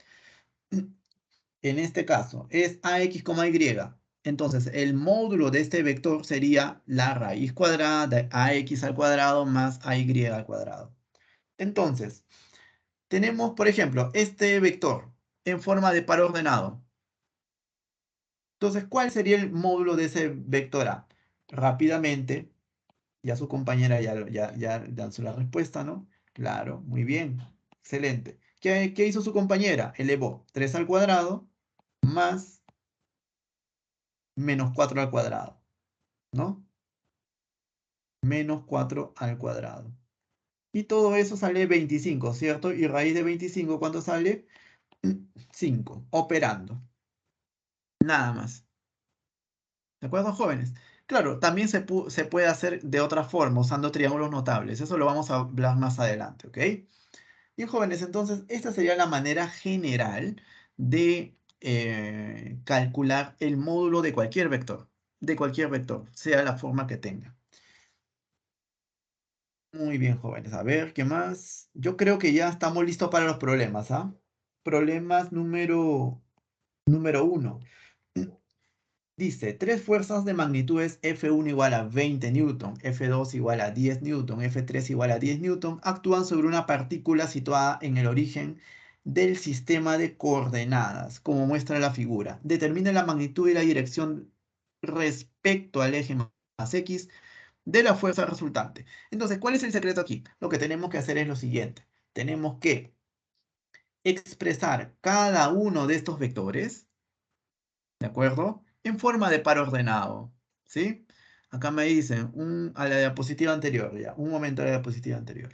En este caso es ax, y. Entonces, el módulo de este vector sería la raíz cuadrada de ax al cuadrado más ay al cuadrado. Entonces, tenemos, por ejemplo, este vector en forma de par ordenado. Entonces, ¿cuál sería el módulo de ese vector A? Rápidamente, ya su compañera ya lanzó la respuesta, ¿no? Claro, muy bien, excelente. ¿Qué hizo su compañera? Elevó 3 al cuadrado más -4 al cuadrado, ¿no? -4 al cuadrado. Y todo eso sale 25, ¿cierto? Y raíz de 25, ¿cuánto sale? 5, operando. Nada más. ¿De acuerdo, jóvenes? Claro, también se puede hacer de otra forma, usando triángulos notables. Eso lo vamos a hablar más adelante, ¿ok? Bien, jóvenes, entonces esta sería la manera general de calcular el módulo de cualquier vector, sea la forma que tenga. Muy bien, jóvenes. A ver, ¿qué más? Yo creo que ya estamos listos para los problemas, ¿ah? Problemas número 1. Dice, tres fuerzas de magnitudes F1 igual a 20 newton, F2 igual a 10 newton, F3 igual a 10 newton, actúan sobre una partícula situada en el origen del sistema de coordenadas, como muestra la figura. Determina la magnitud y la dirección respecto al eje más X de la fuerza resultante. Entonces, ¿cuál es el secreto aquí? Lo que tenemos que hacer es lo siguiente. Tenemos que expresar cada uno de estos vectores, ¿de acuerdo? En forma de par ordenado, ¿sí? Acá me dicen a la diapositiva anterior, ya, un momento a la diapositiva anterior.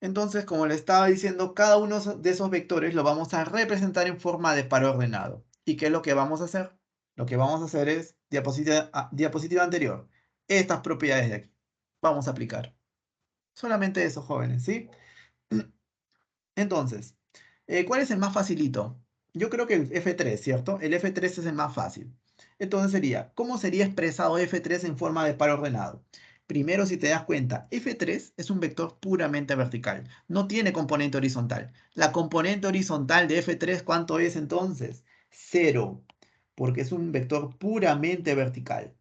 Entonces, como le estaba diciendo, cada uno de esos vectores lo vamos a representar en forma de par ordenado. ¿Y qué es lo que vamos a hacer? Lo que vamos a hacer es, diapositiva anterior, estas propiedades de aquí. Vamos a aplicar. Solamente eso, jóvenes, ¿sí? Entonces, ¿cuál es el más facilito? Yo creo que el F3, ¿cierto? El F3 es el más fácil. Entonces sería, ¿cómo sería expresado F3 en forma de par ordenado? Primero, si te das cuenta, F3 es un vector puramente vertical. No tiene componente horizontal. La componente horizontal de F3, ¿cuánto es entonces? 0, porque es un vector puramente vertical.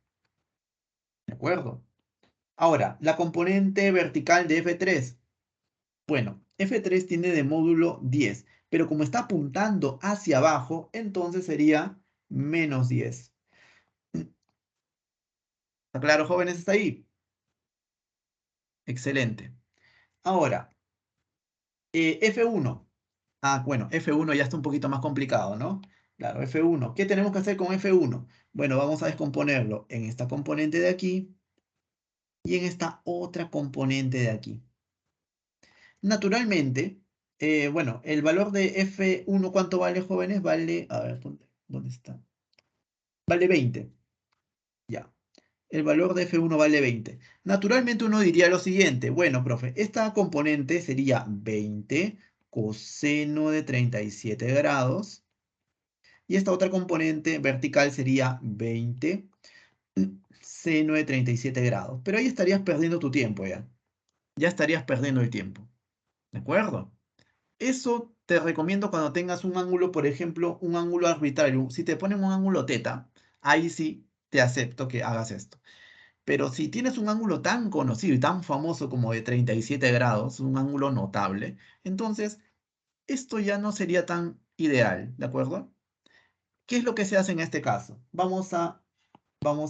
¿De acuerdo? Ahora, la componente vertical de F3. Bueno, F3 tiene de módulo 10, pero como está apuntando hacia abajo, entonces sería menos 10. ¿Está claro, jóvenes? ¿Está ahí? Excelente. Ahora, F1. Ah, bueno, F1 ya está un poquito más complicado, ¿no? Claro, F1. ¿Qué tenemos que hacer con F1? Bueno, vamos a descomponerlo en esta componente de aquí y en esta otra componente de aquí. Naturalmente, bueno, el valor de F1, ¿cuánto vale, jóvenes? Vale, a ver, ¿dónde está? Vale 20. Ya. El valor de F1 vale 20. Naturalmente uno diría lo siguiente. Bueno, profe, esta componente sería 20 coseno de 37 grados. Y esta otra componente vertical sería 20 seno de 37 grados. Pero ahí estarías perdiendo tu tiempo ya. Ya estarías perdiendo el tiempo. ¿De acuerdo? Eso te recomiendo cuando tengas un ángulo, por ejemplo, un ángulo arbitrario. Si te ponen un ángulo teta, ahí sí te acepto que hagas esto. Pero si tienes un ángulo tan conocido y tan famoso como de 37 grados, un ángulo notable, entonces esto ya no sería tan ideal, ¿de acuerdo? ¿Qué es lo que se hace en este caso? Vamos a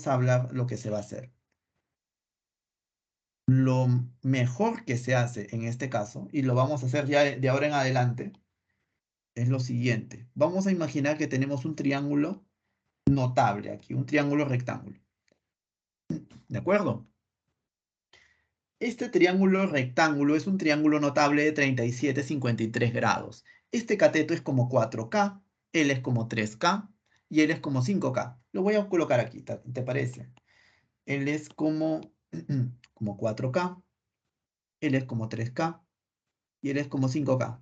hablar lo que se va a hacer. Lo mejor que se hace en este caso, y lo vamos a hacer ya de ahora en adelante, es lo siguiente. Vamos a imaginar que tenemos un triángulo notable aquí, un triángulo rectángulo. ¿De acuerdo? Este triángulo rectángulo es un triángulo notable de 37,53 grados. Este cateto es como 4K, él es como 3K y él es como 5K. Lo voy a colocar aquí, ¿te parece? Él es como, como 4K, él es como 3K y él es como 5K.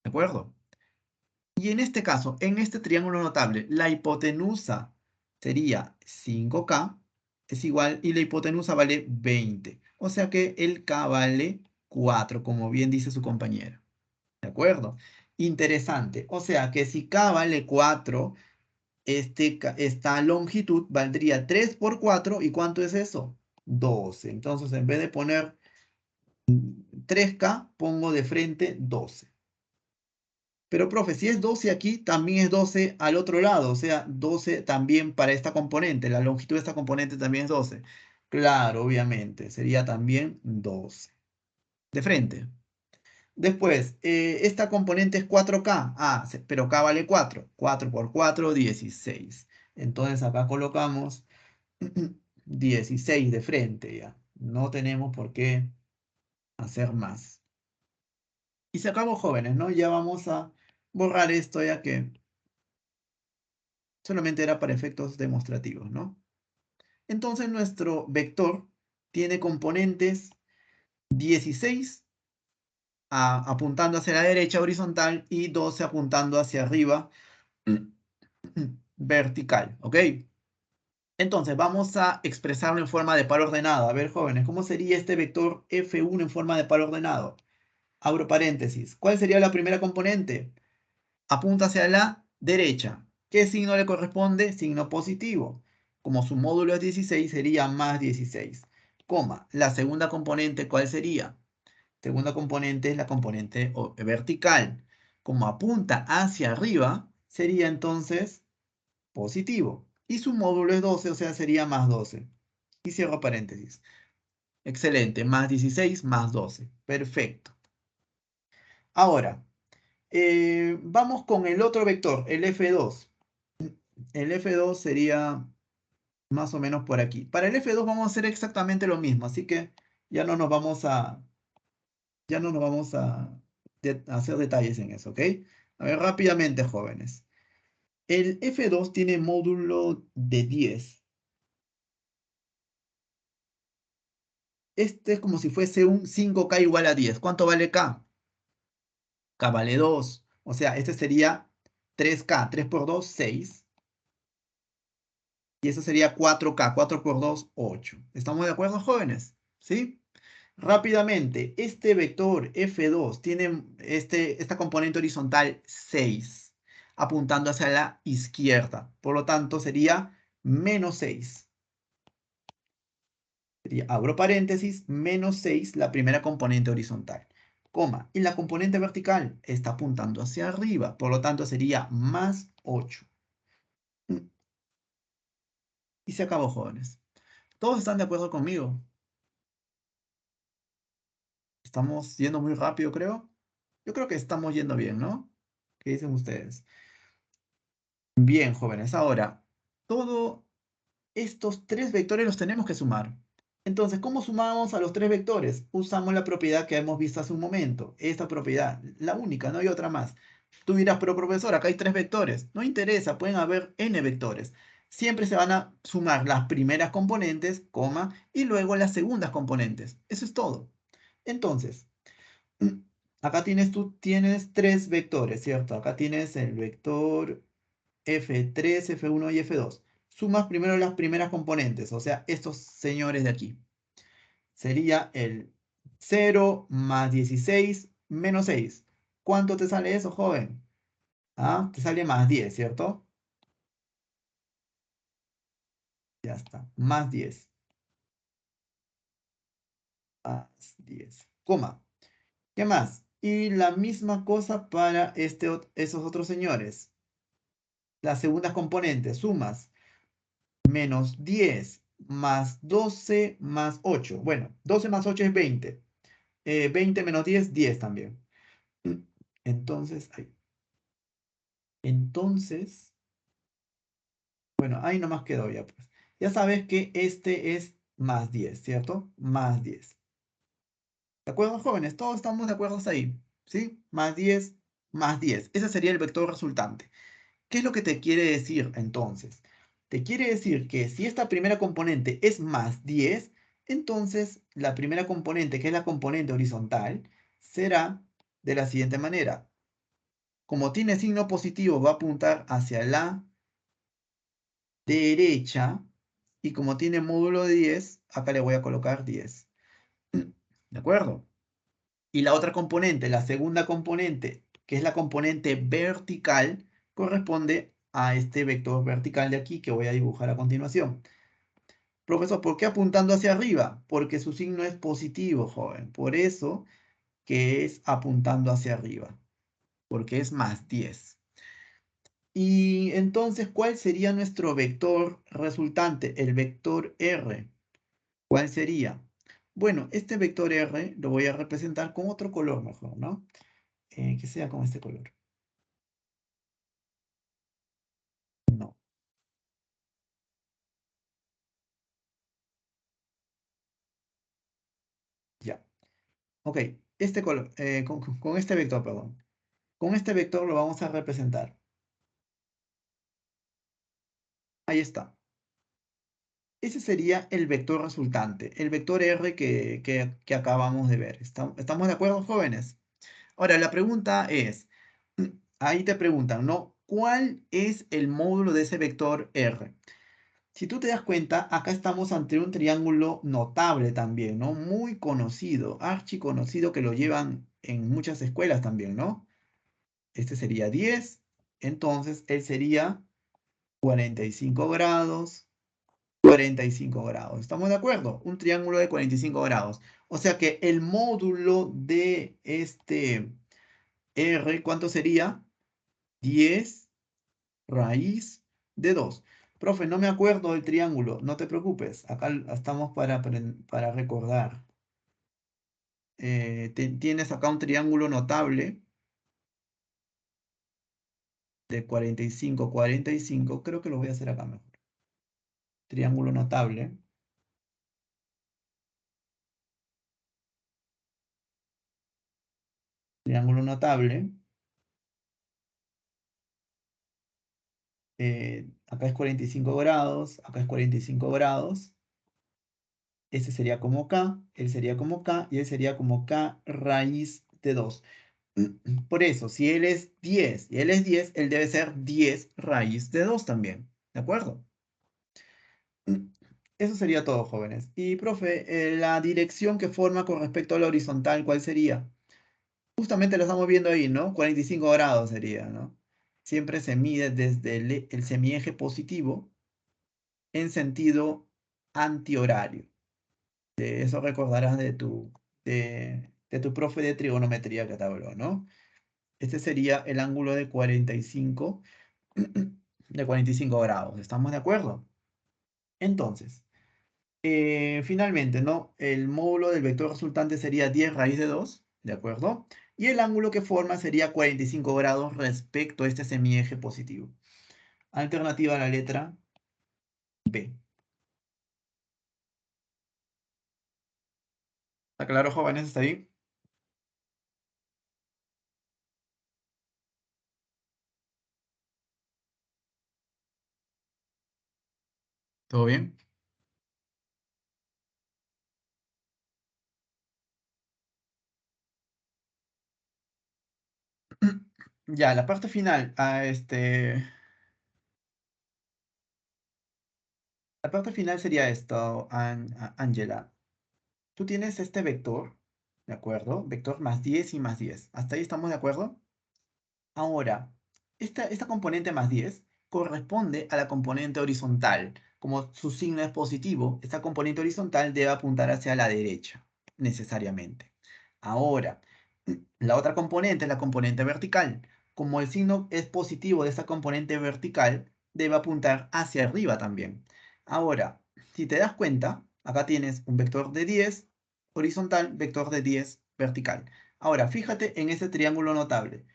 ¿De acuerdo? Y en este caso, en este triángulo notable, la hipotenusa sería 5K, es igual, y la hipotenusa vale 20. O sea que el K vale 4, como bien dice su compañera. ¿De acuerdo? Interesante. O sea que si K vale 4, esta longitud valdría 3 por 4. ¿Y cuánto es eso? 12. Entonces, en vez de poner 3K, pongo de frente 12. Pero, profe, si es 12 aquí, también es 12 al otro lado. O sea, 12 también para esta componente. La longitud de esta componente también es 12. Claro, obviamente. Sería también 12. De frente. Después, esta componente es 4K. Ah, pero K vale 4. 4 por 4, 16. Entonces acá colocamos 16 de frente ya. No tenemos por qué hacer más. Y se acabó, jóvenes, ¿no? Ya vamos a borrar esto ya que solamente era para efectos demostrativos, ¿no? Entonces nuestro vector tiene componentes 16 apuntando hacia la derecha horizontal y 12 apuntando hacia arriba vertical, ¿ok? Entonces, vamos a expresarlo en forma de par ordenado. A ver, jóvenes, ¿cómo sería este vector F1 en forma de par ordenado? Abro paréntesis. ¿Cuál sería la primera componente? Apunta hacia la derecha. ¿Qué signo le corresponde? Signo positivo. Como su módulo es 16, sería más 16. Coma. La segunda componente, ¿cuál sería? Segunda componente es la componente vertical. Como apunta hacia arriba, sería entonces positivo. Y su módulo es 12, o sea, sería más 12. Y cierro paréntesis. Excelente. Más 16 más 12. Perfecto. Ahora, vamos con el otro vector, el F2. El F2 sería más o menos por aquí. Para el F2 vamos a hacer exactamente lo mismo, así que ya no nos vamos a, ya no nos vamos a hacer detalles en eso, ¿ok? A ver, rápidamente, jóvenes. El F2 tiene módulo de 10. Este es como si fuese un 5K igual a 10. ¿Cuánto vale K? K vale 2. O sea, este sería 3K. 3 por 2, 6. Y eso sería 4K. 4 por 2, 8. ¿Estamos de acuerdo, jóvenes? ¿Sí? Rápidamente, este vector F2 tiene esta componente horizontal 6, apuntando hacia la izquierda. Por lo tanto, sería menos 6. Abro paréntesis, menos 6, la primera componente horizontal. Coma. Y la componente vertical está apuntando hacia arriba. Por lo tanto, sería más 8. Y se acabó, jóvenes. ¿Todos están de acuerdo conmigo? Estamos yendo muy rápido, creo. Yo creo que estamos yendo bien, ¿no? ¿Qué dicen ustedes? Bien, jóvenes. Ahora, todos estos tres vectores los tenemos que sumar. Entonces, ¿cómo sumamos a los tres vectores? Usamos la propiedad que hemos visto hace un momento. Esta propiedad, la única, no hay otra más. Tú dirás, pero profesor, acá hay tres vectores. No interesa, pueden haber n vectores. Siempre se van a sumar las primeras componentes, coma, y luego las segundas componentes. Eso es todo. Entonces, acá tú tienes tres vectores, ¿cierto? Acá tienes el vector F3, F1 y F2. Sumas primero las primeras componentes, o sea, estos señores de aquí. Sería el 0 más 16 menos 6. ¿Cuánto te sale eso, joven? Ah, te sale más 10, ¿cierto? Ya está, más 10. Más 10. Coma. ¿Qué más? Y la misma cosa para esos otros señores. Las segundas componentes, sumas. Menos 10 más 12 más 8. Bueno, 12 más 8 es 20. 20 menos 10, 10 también. Entonces, bueno, ahí nomás quedó ya, pues. Ya sabes que este es más 10, ¿cierto? Más 10. ¿De acuerdo, jóvenes? Todos estamos de acuerdo hasta ahí, ¿sí? Más 10, más 10. Ese sería el vector resultante. ¿Qué es lo que te quiere decir entonces? Te quiere decir que si esta primera componente es más 10, entonces la primera componente, que es la componente horizontal, será de la siguiente manera. Como tiene signo positivo, va a apuntar hacia la derecha. Y como tiene módulo de 10, acá le voy a colocar 10. ¿De acuerdo? Y la otra componente, la segunda componente, que es la componente vertical, corresponde a este vector vertical de aquí que voy a dibujar a continuación. Profesor, ¿por qué apuntando hacia arriba? Porque su signo es positivo, joven. Por eso que es apuntando hacia arriba, porque es más 10. Y entonces, ¿cuál sería nuestro vector resultante? El vector R. ¿Cuál sería? Bueno, este vector R lo voy a representar con otro color mejor, ¿no? Que sea con este color. No, ya. Ok, este color, con este vector, perdón. Con este vector lo vamos a representar. Ahí está. Ese sería el vector resultante, el vector R que acabamos de ver. ¿Estamos de acuerdo, jóvenes? Ahora, la pregunta es, ahí te preguntan, ¿no? ¿Cuál es el módulo de ese vector R? Si tú te das cuenta, acá estamos ante un triángulo notable también, ¿no? Muy conocido, archiconocido, que lo llevan en muchas escuelas también, ¿no? Este sería 10, entonces él sería 45 grados, 45 grados. ¿Estamos de acuerdo? Un triángulo de 45 grados. O sea que el módulo de este R, ¿cuánto sería? 10 raíz de 2. Profe, no me acuerdo del triángulo, no te preocupes. Acá estamos para recordar. Tienes acá un triángulo notable de 45, 45. Creo que lo voy a hacer acá mejor. Triángulo notable. Triángulo notable. Acá es 45 grados, acá es 45 grados. Este sería como K, él sería como K y él sería como K raíz de 2. Por eso, si él es 10 y él es 10, él debe ser 10 raíz de 2 también. ¿De acuerdo? Eso sería todo, jóvenes. Y, profe, la dirección que forma con respecto a la horizontal, ¿cuál sería? Justamente lo estamos viendo ahí, ¿no? 45 grados sería, ¿no? Siempre se mide desde el semieje positivo en sentido antihorario. De eso recordarás de tu profe de trigonometría que te habló, ¿no? Este sería el ángulo de 45, de 45 grados. ¿Estamos de acuerdo? Entonces, finalmente, ¿no? El módulo del vector resultante sería 10 raíz de 2, ¿de acuerdo? Y el ángulo que forma sería 45 grados respecto a este semieje positivo. Alternativa a la letra B. ¿Está claro, jóvenes? ¿Está ahí? ¿Todo bien? Ya, la parte final. La parte final sería esto, Angela. Tú tienes este vector, ¿de acuerdo? Vector más 10 y más 10. ¿Hasta ahí estamos de acuerdo? Ahora, esta componente más 10 corresponde a la componente horizontal. Como su signo es positivo, esta componente horizontal debe apuntar hacia la derecha, necesariamente. Ahora, la otra componente es la componente vertical. Como el signo es positivo de esta componente vertical, debe apuntar hacia arriba también. Ahora, si te das cuenta, acá tienes un vector de 10 horizontal, vector de 10 vertical. Ahora, fíjate en ese triángulo notable.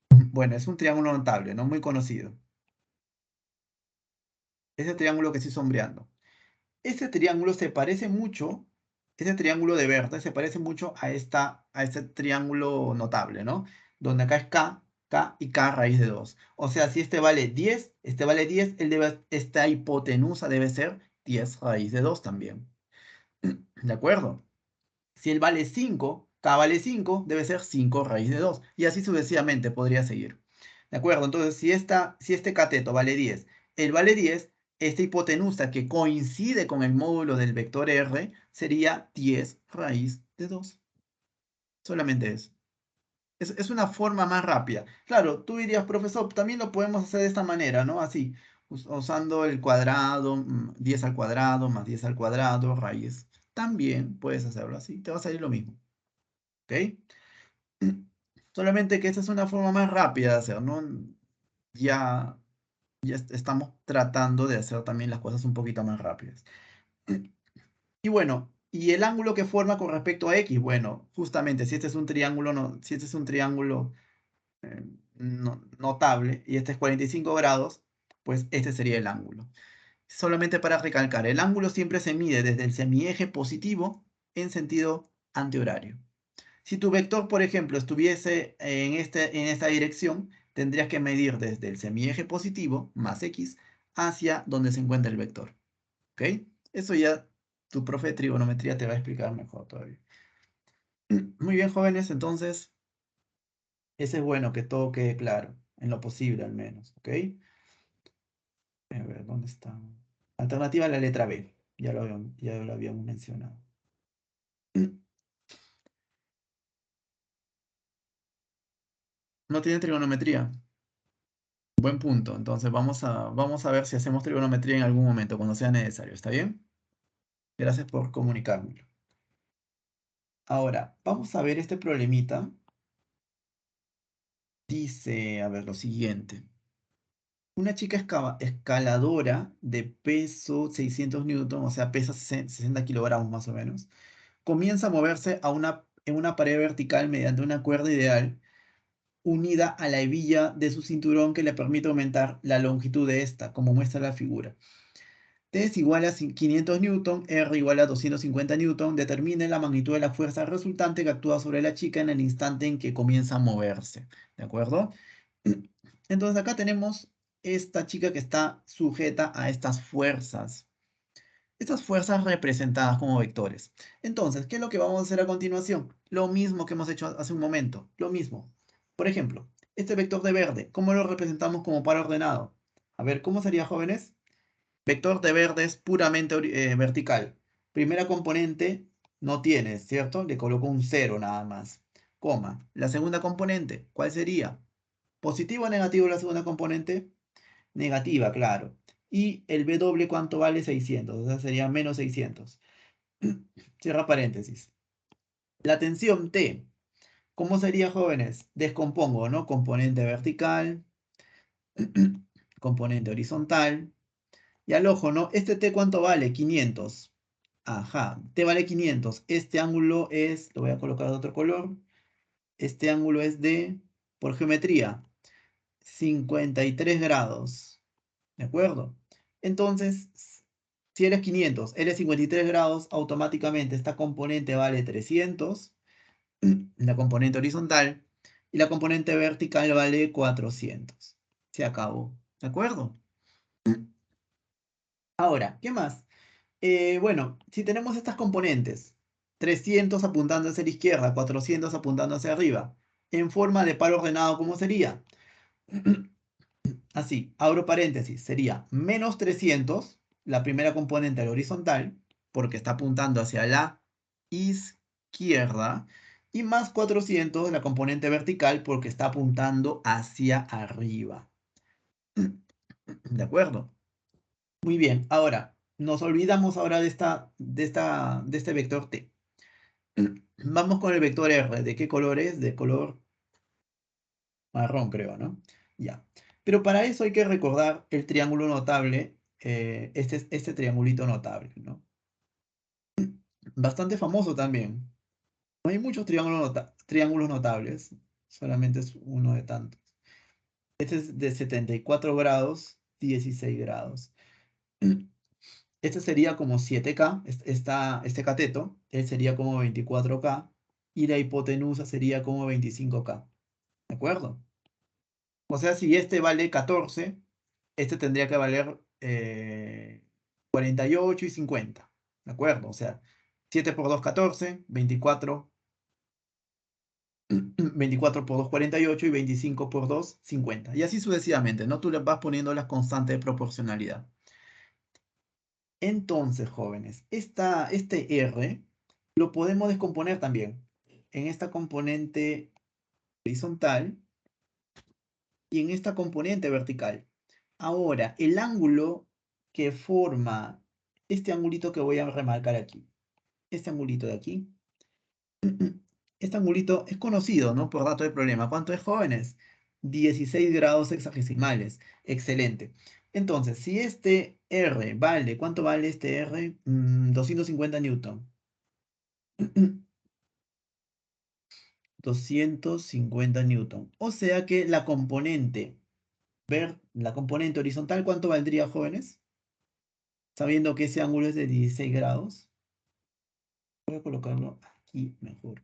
Bueno, es un triángulo notable, no muy conocido. Ese triángulo que estoy sombreando. Este triángulo se parece mucho, ese triángulo de verde se parece mucho a este triángulo notable, ¿no? Donde acá es K, K y K raíz de 2. O sea, si este vale 10, este vale 10, esta hipotenusa debe ser 10 raíz de 2 también. ¿De acuerdo? Si él vale 5, K vale 5, debe ser 5 raíz de 2. Y así sucesivamente podría seguir. ¿De acuerdo? Entonces, si este cateto vale 10, él vale 10, esta hipotenusa que coincide con el módulo del vector R sería 10 raíz de 2. Solamente eso. Es una forma más rápida. Claro, tú dirías, profesor, también lo podemos hacer de esta manera, ¿no? Así, usando el cuadrado, 10 al cuadrado más 10 al cuadrado, raíz. También puedes hacerlo así, te va a salir lo mismo. ¿Ok? Solamente que esa es una forma más rápida de hacer, ¿no? Ya, ya estamos tratando de hacer también las cosas un poquito más rápidas. Y bueno, ¿y el ángulo que forma con respecto a X? Bueno, justamente si este es un triángulo, si este es un triángulo notable y este es 45 grados, pues este sería el ángulo. Solamente para recalcar, el ángulo siempre se mide desde el semieje positivo en sentido antihorario. Si tu vector, por ejemplo, estuviese en esta dirección, tendrías que medir desde el semieje positivo más x hacia donde se encuentra el vector. ¿Ok? Eso ya tu profe de trigonometría te va a explicar mejor todavía. Muy bien, jóvenes, entonces, ese es bueno que todo quede claro, en lo posible al menos. ¿Ok? A ver, ¿dónde está? Alternativa a la letra B. Ya lo habíamos mencionado. No tiene trigonometría. Buen punto. Entonces vamos a ver si hacemos trigonometría en algún momento, cuando sea necesario. ¿Está bien? Gracias por comunicármelo. Ahora, vamos a ver este problemita. Dice, a ver, lo siguiente. Una chica escaladora de peso 600 newton, o sea, pesa 60 kilogramos más o menos, comienza a moverse en una pared vertical mediante una cuerda ideal unida a la hebilla de su cinturón que le permite aumentar la longitud de esta, como muestra la figura. T es igual a 500 newton, R igual a 250 newton, determine la magnitud de la fuerza resultante que actúa sobre la chica en el instante en que comienza a moverse. ¿De acuerdo? Entonces acá tenemos esta chica que está sujeta a estas fuerzas. Estas fuerzas representadas como vectores. Entonces, ¿qué es lo que vamos a hacer a continuación? Lo mismo que hemos hecho hace un momento. Lo mismo. Por ejemplo, este vector de verde, ¿cómo lo representamos como par ordenado? A ver, ¿cómo sería, jóvenes? Vector de verde es puramente vertical. Primera componente no tiene, ¿cierto? Le coloco un 0 nada más. Coma. La segunda componente, ¿cuál sería? ¿Positivo o negativo la segunda componente? Negativa, claro. Y el W, ¿cuánto vale? 600. O sea, sería menos 600. Cierra paréntesis. La tensión T, ¿cómo sería, jóvenes? Descompongo, ¿no? Componente vertical, componente horizontal. Y al ojo, ¿no? Este T, ¿cuánto vale? 500. Ajá, T vale 500. Este ángulo es, lo voy a colocar de otro color. Este ángulo es de, por geometría, 53 grados. ¿De acuerdo? Entonces, si él es 500, él es 53 grados, automáticamente esta componente vale 300, la componente horizontal, y la componente vertical vale 400. Se acabó. ¿De acuerdo? Ahora, ¿qué más? Bueno, si tenemos estas componentes, 300 apuntando hacia la izquierda, 400 apuntando hacia arriba, en forma de par ordenado, ¿cómo sería? Así, abro paréntesis, sería menos 300, la primera componente a la horizontal, porque está apuntando hacia la izquierda, y más 400, la componente vertical, porque está apuntando hacia arriba. ¿De acuerdo? Muy bien, ahora, nos olvidamos ahora de este vector t. Vamos con el vector r. ¿De qué color es? De color marrón, creo, ¿no? Ya. Pero para eso hay que recordar el triángulo notable, este triangulito notable, ¿no? Bastante famoso también. No hay muchos triángulos notables, solamente es uno de tantos. Este es de 74 grados, 16 grados. Este sería como 7K, este cateto, él sería como 24K, y la hipotenusa sería como 25K. ¿De acuerdo? O sea, si este vale 14, este tendría que valer 48 y 50. ¿De acuerdo? O sea, 7 por 2, 14, 24, 24 por 2, 48 y 25 por 2, 50. Y así sucesivamente, ¿no? Tú le vas poniendo las constantes de proporcionalidad. Entonces, jóvenes, este R lo podemos descomponer también en esta componente horizontal y en esta componente vertical. Ahora, el ángulo que forma este angulito que voy a remarcar aquí, este angulito de aquí, este angulito es conocido, ¿no? Por dato de problema. ¿Cuánto es, jóvenes? 16 grados hexagesimales. Excelente. Entonces, si este R vale, ¿cuánto vale este R? 250 newton. 250 newton. O sea que la componente horizontal, ¿cuánto valdría, jóvenes? Sabiendo que ese ángulo es de 16 grados. Voy a colocarlo aquí mejor.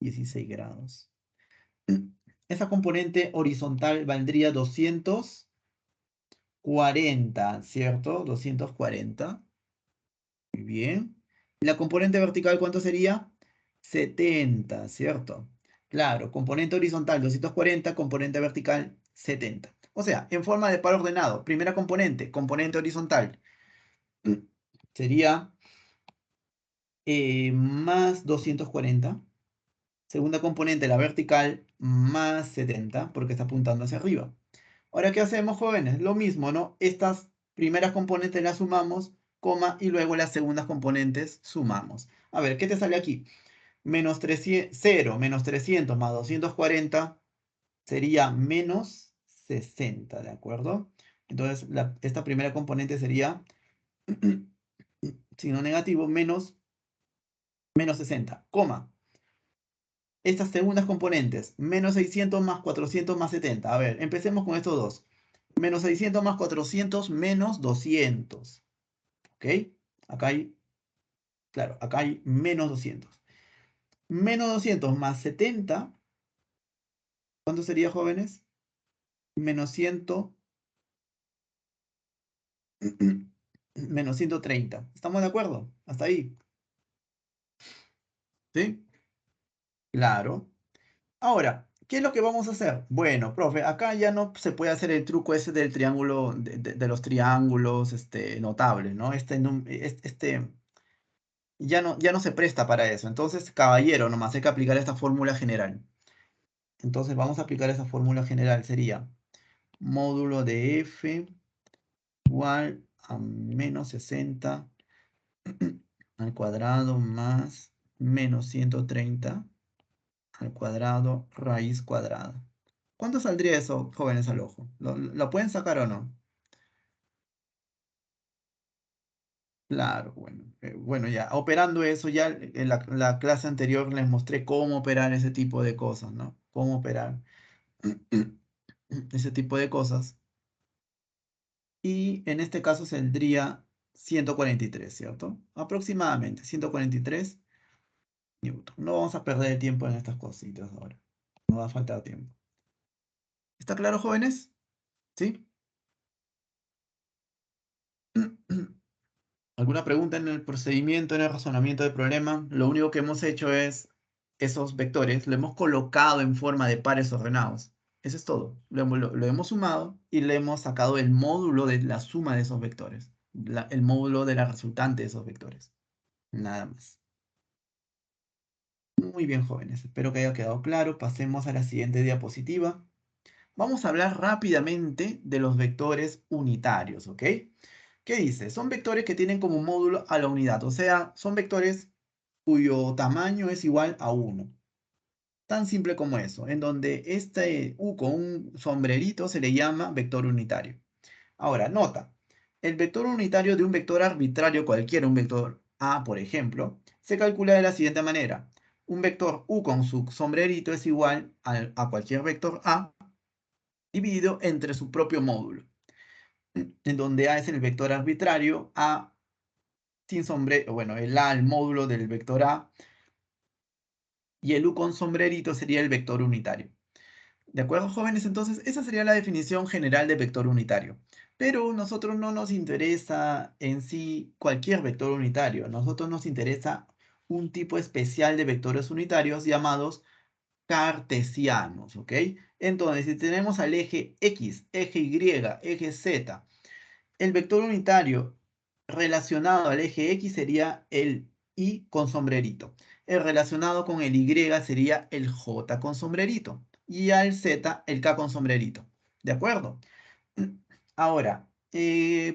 16 grados. Esa componente horizontal valdría 240, ¿cierto? 240. Muy bien. La componente vertical, ¿cuánto sería? 70, ¿cierto? Claro, componente horizontal 240, componente vertical 70. O sea, en forma de par ordenado. Primera componente, componente horizontal, sería más 240. Segunda componente, la vertical, más 70, porque está apuntando hacia arriba. Ahora, ¿qué hacemos, jóvenes? Lo mismo, ¿no? Estas primeras componentes las sumamos, coma, y luego las segundas componentes sumamos. A ver, ¿qué te sale aquí? Menos 300, 0 menos 300 más 240 sería menos 60, ¿de acuerdo? Entonces, esta primera componente sería signo negativo, menos 60, coma. Estas segundas componentes, menos 600 más 400 más 70. A ver, empecemos con estos dos. Menos 600 más 400 menos 200. ¿Ok? Acá hay, claro, acá hay menos 200. Menos 200 más 70. ¿Cuánto sería, jóvenes? Menos 100, menos 130. ¿Estamos de acuerdo? Hasta ahí. ¿Sí? Claro. Ahora, ¿qué es lo que vamos a hacer? Bueno, profe, acá ya no se puede hacer el truco ese del triángulo, de los triángulos notables, ¿no? Ya no se presta para eso. Entonces, caballero, nomás hay que aplicar esta fórmula general. Entonces, vamos a aplicar esa fórmula general. Sería módulo de f igual a menos 60 al cuadrado más menos 130 al cuadrado raíz cuadrada. ¿Cuánto saldría eso, jóvenes, al ojo? ¿Lo pueden sacar o no? Claro, bueno. Bueno, ya, operando eso, ya en la clase anterior les mostré cómo operar ese tipo de cosas, ¿no? Cómo operar ese tipo de cosas. Y en este caso saldría 143, ¿cierto? Aproximadamente 143 newton. No vamos a perder tiempo en estas cositas ahora. No va a faltar tiempo. ¿Está claro, jóvenes? ¿Sí? ¿Alguna pregunta en el procedimiento, en el razonamiento del problema? Lo único que hemos hecho es esos vectores, lo hemos colocado en forma de pares ordenados. Eso es todo. Lo hemos sumado y le hemos sacado el módulo de la suma de esos vectores. El módulo de la resultante de esos vectores. Nada más. Muy bien, jóvenes. Espero que haya quedado claro. Pasemos a la siguiente diapositiva. Vamos a hablar rápidamente de los vectores unitarios, ¿ok? ¿Qué dice? Son vectores que tienen como módulo a la unidad, o sea, son vectores cuyo tamaño es igual a 1. Tan simple como eso, en donde este U con un sombrerito se le llama vector unitario. Ahora, nota, el vector unitario de un vector arbitrario cualquiera, un vector A, por ejemplo, se calcula de la siguiente manera. Un vector U con su sombrerito es igual a cualquier vector A dividido entre su propio módulo, en donde A es el vector arbitrario, A sin sombrero, bueno, el A, el módulo del vector A, y el U con sombrerito sería el vector unitario. ¿De acuerdo, jóvenes? Entonces, esa sería la definición general de vector unitario. Pero a nosotros no nos interesa en sí cualquier vector unitario. A nosotros nos interesa un tipo especial de vectores unitarios llamados cartesianos, ¿ok? Entonces, si tenemos al eje X, eje Y, eje Z, el vector unitario relacionado al eje X sería el Y con sombrerito. El relacionado con el Y sería el J con sombrerito. Y al Z el K con sombrerito. ¿De acuerdo? Ahora,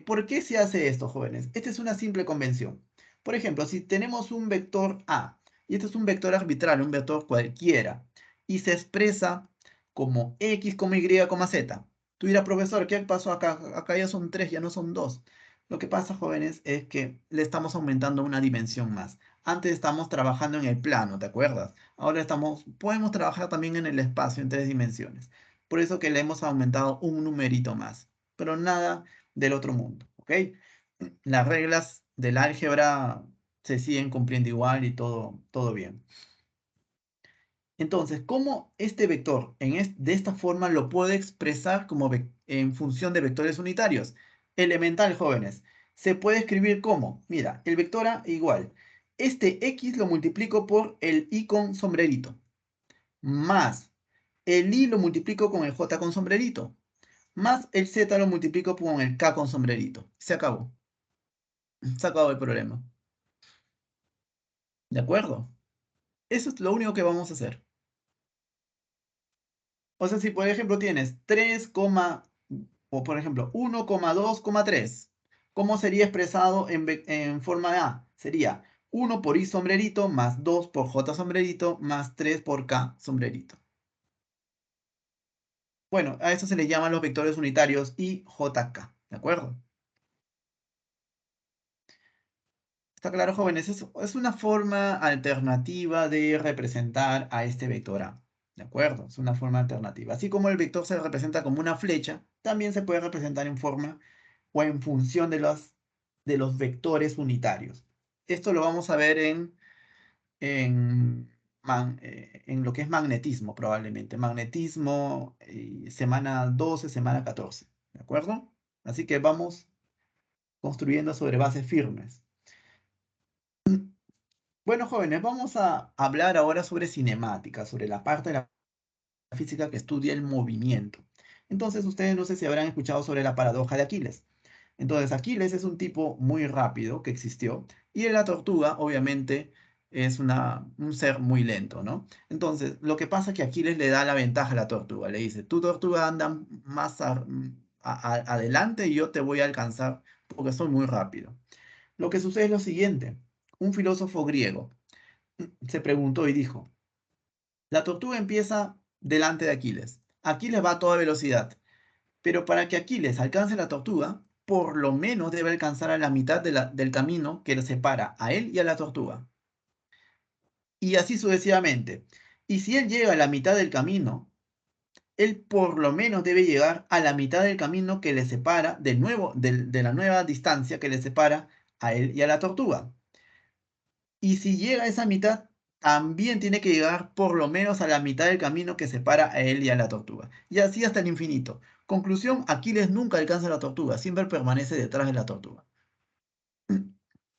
¿por qué se hace esto, jóvenes? Esta es una simple convención. Por ejemplo, si tenemos un vector A, y este es un vector arbitral, un vector cualquiera, y se expresa como X, Y, Z. Tú dirás, profesor, ¿qué pasó acá? Acá ya son 3, ya no son 2. Lo que pasa, jóvenes, es que le estamos aumentando una dimensión más. Antes estamos trabajando en el plano, ¿te acuerdas? Ahora podemos trabajar también en el espacio en 3 dimensiones. Por eso que le hemos aumentado un numerito más, pero nada del otro mundo, ¿ok? Las reglas del álgebra se siguen cumpliendo igual y todo bien. Entonces, ¿cómo este vector de esta forma lo puedo expresar como en función de vectores unitarios? Elemental, jóvenes. Se puede escribir como, mira, el vector A igual. Este X lo multiplico por el Y con sombrerito, más el Y lo multiplico con el J con sombrerito, más el z lo multiplico con el k con sombrerito. Se acabó. Se acabó el problema. ¿De acuerdo? Eso es lo único que vamos a hacer. O sea, si por ejemplo tienes 3, o por ejemplo 1,2,3, ¿cómo sería expresado en forma de A? Sería 1 por I sombrerito más 2 por J sombrerito más 3 por K sombrerito. Bueno, a eso se le llaman los vectores unitarios IJK, ¿de acuerdo? ¿Está claro, jóvenes? Es una forma alternativa de representar a este vector A. ¿De acuerdo? Es una forma alternativa. Así como el vector se representa como una flecha, también se puede representar en forma o en función de los vectores unitarios. Esto lo vamos a ver en lo que es magnetismo, probablemente. Magnetismo, semana 12, semana 14. ¿De acuerdo? Así que vamos construyendo sobre bases firmes. Bueno, jóvenes, vamos a hablar ahora sobre cinemática, sobre la parte de la física que estudia el movimiento. Entonces, ustedes no sé si habrán escuchado sobre la paradoja de Aquiles. Entonces, Aquiles es un tipo muy rápido que existió y la tortuga, obviamente, es un ser muy lento, ¿no? Entonces, lo que pasa es que Aquiles le da la ventaja a la tortuga. Le dice, tu tortuga anda más adelante y yo te voy a alcanzar porque soy muy rápido. Lo que sucede es lo siguiente. Un filósofo griego se preguntó y dijo, la tortuga empieza delante de Aquiles. Aquiles va a toda velocidad, pero para que Aquiles alcance la tortuga, por lo menos debe alcanzar a la mitad del camino que le separa a él y a la tortuga. Y así sucesivamente. Y si él llega a la mitad del camino, él por lo menos debe llegar a la mitad del camino que le separa, de la nueva distancia que le separa a él y a la tortuga. Y si llega a esa mitad, también tiene que llegar por lo menos a la mitad del camino que separa a él y a la tortuga. Y así hasta el infinito. Conclusión, Aquiles nunca alcanza a la tortuga, siempre permanece detrás de la tortuga.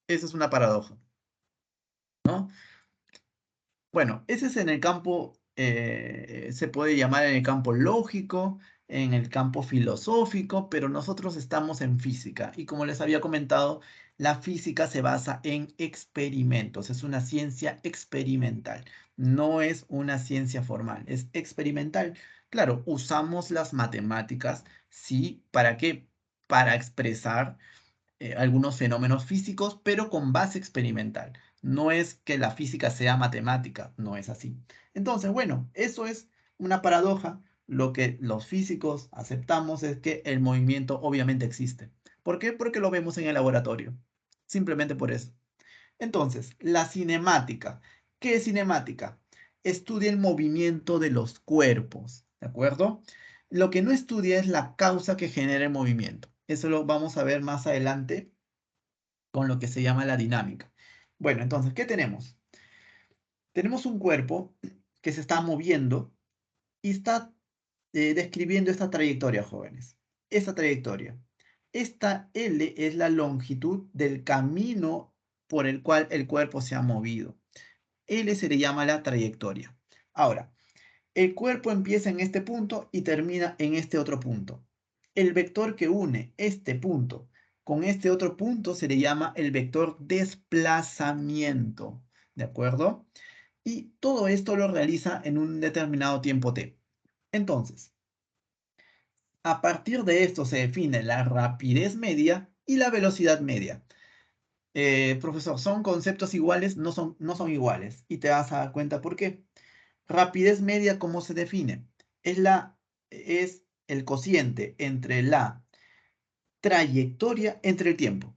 Esa es una paradoja, ¿no? Bueno, ese es en el campo, se puede llamar en el campo lógico, en el campo filosófico, pero nosotros estamos en física y como les había comentado, la física se basa en experimentos, es una ciencia experimental, no es una ciencia formal, es experimental. Claro, usamos las matemáticas, sí, ¿para qué? Para expresar algunos fenómenos físicos, pero con base experimental. No es que la física sea matemática, no es así. Entonces, bueno, eso es una paradoja. Lo que los físicos aceptamos es que el movimiento obviamente existe. ¿Por qué? Porque lo vemos en el laboratorio. Simplemente por eso. Entonces, la cinemática. ¿Qué es cinemática? Estudia el movimiento de los cuerpos, ¿de acuerdo? Lo que no estudia es la causa que genera el movimiento. Eso lo vamos a ver más adelante con lo que se llama la dinámica. Bueno, entonces, ¿qué tenemos? Tenemos un cuerpo que se está moviendo y está describiendo esta trayectoria, jóvenes. Esta trayectoria. Esta L es la longitud del camino por el cual el cuerpo se ha movido. L se le llama la trayectoria. Ahora, el cuerpo empieza en este punto y termina en este otro punto. El vector que une este punto con este otro punto se le llama el vector desplazamiento. ¿De acuerdo? Y todo esto lo realiza en un determinado tiempo t. Entonces, a partir de esto se define la rapidez media y la velocidad media. Profesor, ¿son conceptos iguales? No son iguales. Y te vas a dar cuenta por qué. Rapidez media, ¿cómo se define? Es el cociente entre la trayectoria entre el tiempo.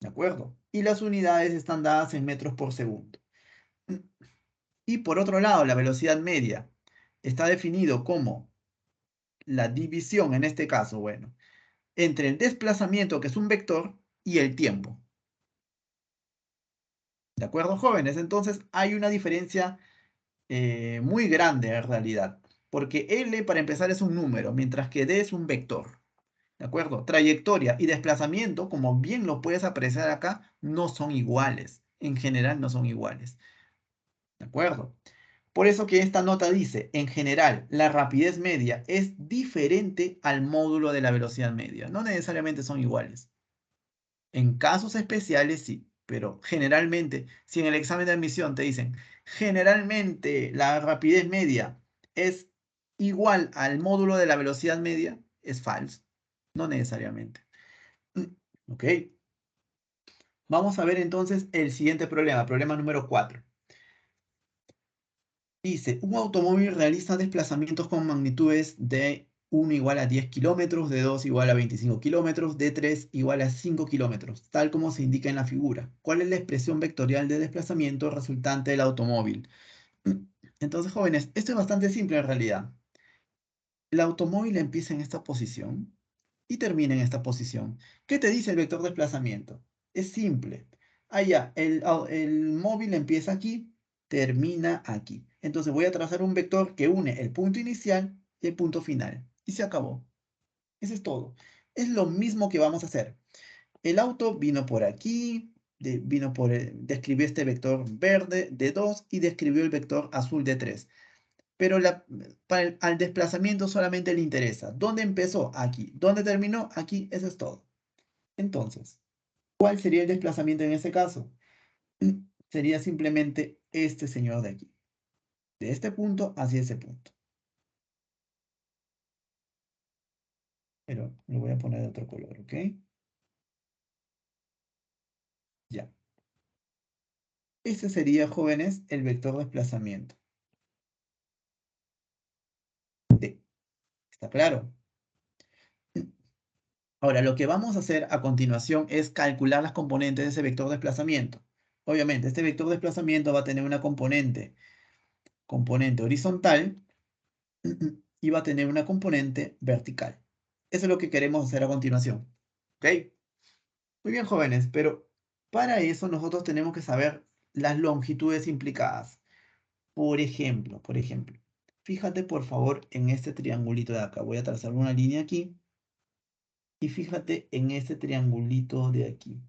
¿De acuerdo? Y las unidades están dadas en metros por segundo. Y por otro lado, la velocidad media está definido como la división, en este caso, bueno, entre el desplazamiento, que es un vector, y el tiempo. ¿De acuerdo, jóvenes? Entonces hay una diferencia muy grande en realidad, porque L para empezar es un número, mientras que D es un vector. ¿De acuerdo? Trayectoria y desplazamiento, como bien lo puedes apreciar acá, no son iguales. En general no son iguales. ¿De acuerdo? Por eso que esta nota dice, en general, la rapidez media es diferente al módulo de la velocidad media. No necesariamente son iguales. En casos especiales sí, pero generalmente, si en el examen de admisión te dicen, generalmente la rapidez media es igual al módulo de la velocidad media, es falso. No necesariamente. ¿Ok? Vamos a ver entonces el siguiente problema, problema número 4. Dice, un automóvil realiza desplazamientos con magnitudes de 1 igual a 10 kilómetros, de 2 igual a 25 kilómetros, de 3 igual a 5 kilómetros, tal como se indica en la figura. ¿Cuál es la expresión vectorial de desplazamiento resultante del automóvil? Entonces, jóvenes, esto es bastante simple en realidad. El automóvil empieza en esta posición y termina en esta posición. ¿Qué te dice el vector de desplazamiento? Es simple. Allá, el móvil empieza aquí, termina aquí. Entonces voy a trazar un vector que une el punto inicial y el punto final. Y se acabó. Eso es todo. Es lo mismo que vamos a hacer. El auto vino por aquí, describió este vector verde de 2 y describió el vector azul de 3. Pero al desplazamiento solamente le interesa. ¿Dónde empezó? Aquí. ¿Dónde terminó? Aquí. Eso es todo. Entonces, ¿cuál sería el desplazamiento en este caso? Sería simplemente este señor de aquí. De este punto hacia ese punto. Pero lo voy a poner de otro color, ¿ok? Ya. Este sería, jóvenes, el vector de desplazamiento. D. ¿Está claro? Ahora, lo que vamos a hacer a continuación es calcular las componentes de ese vector de desplazamiento. Obviamente, este vector de desplazamiento va a tener una componente horizontal y va a tener una componente vertical. Eso es lo que queremos hacer a continuación. ¿Ok? Muy bien, jóvenes, pero para eso nosotros tenemos que saber las longitudes implicadas. Por ejemplo, fíjate por favor en este triangulito de acá. Voy a trazar una línea aquí y fíjate en este triangulito de aquí,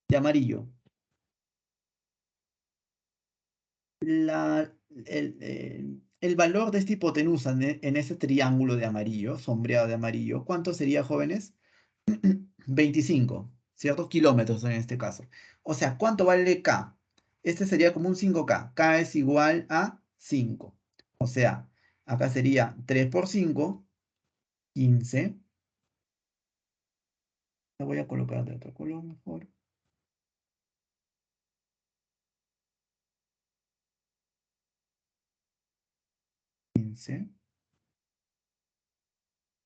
de amarillo. El valor de esta hipotenusa en ese triángulo de amarillo, sombreado de amarillo, ¿cuánto sería, jóvenes? 25, ¿cierto? Kilómetros en este caso. O sea, ¿cuánto vale K? Este sería como un 5K. K es igual a 5. O sea, acá sería 3 por 5, 15. La voy a colocar de otro color mejor. 15.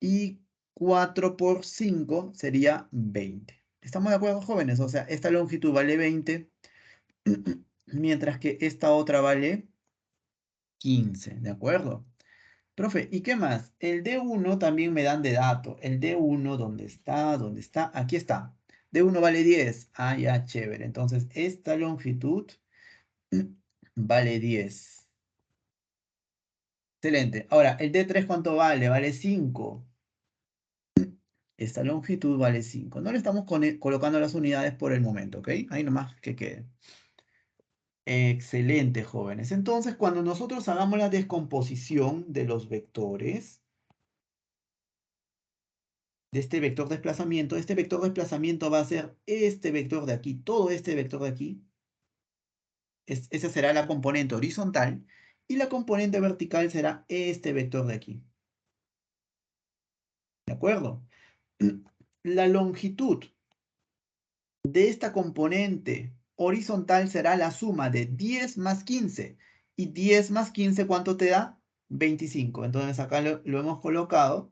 Y 4 por 5 sería 20. ¿Estamos de acuerdo, jóvenes? O sea, esta longitud vale 20, mientras que esta otra vale 15, ¿de acuerdo? Profe, ¿y qué más? El D1 también me dan de dato. El D1, ¿dónde está? ¿Dónde está? Aquí está. D1 vale 10. Ah, ya, chévere. Entonces, esta longitud vale 10. Excelente. Ahora, ¿el D3 cuánto vale? Vale 5. Esta longitud vale 5. No le estamos colocando las unidades por el momento, ¿ok? Ahí nomás que quede. Excelente, jóvenes. Entonces, cuando nosotros hagamos la descomposición de los vectores, de este vector de desplazamiento va a ser este vector de aquí, todo este vector de aquí. Esa será la componente horizontal y la componente vertical será este vector de aquí. ¿De acuerdo? La longitud de esta componente horizontal será la suma de 10 más 15. Y 10 más 15, ¿cuánto te da? 25. Entonces acá lo hemos colocado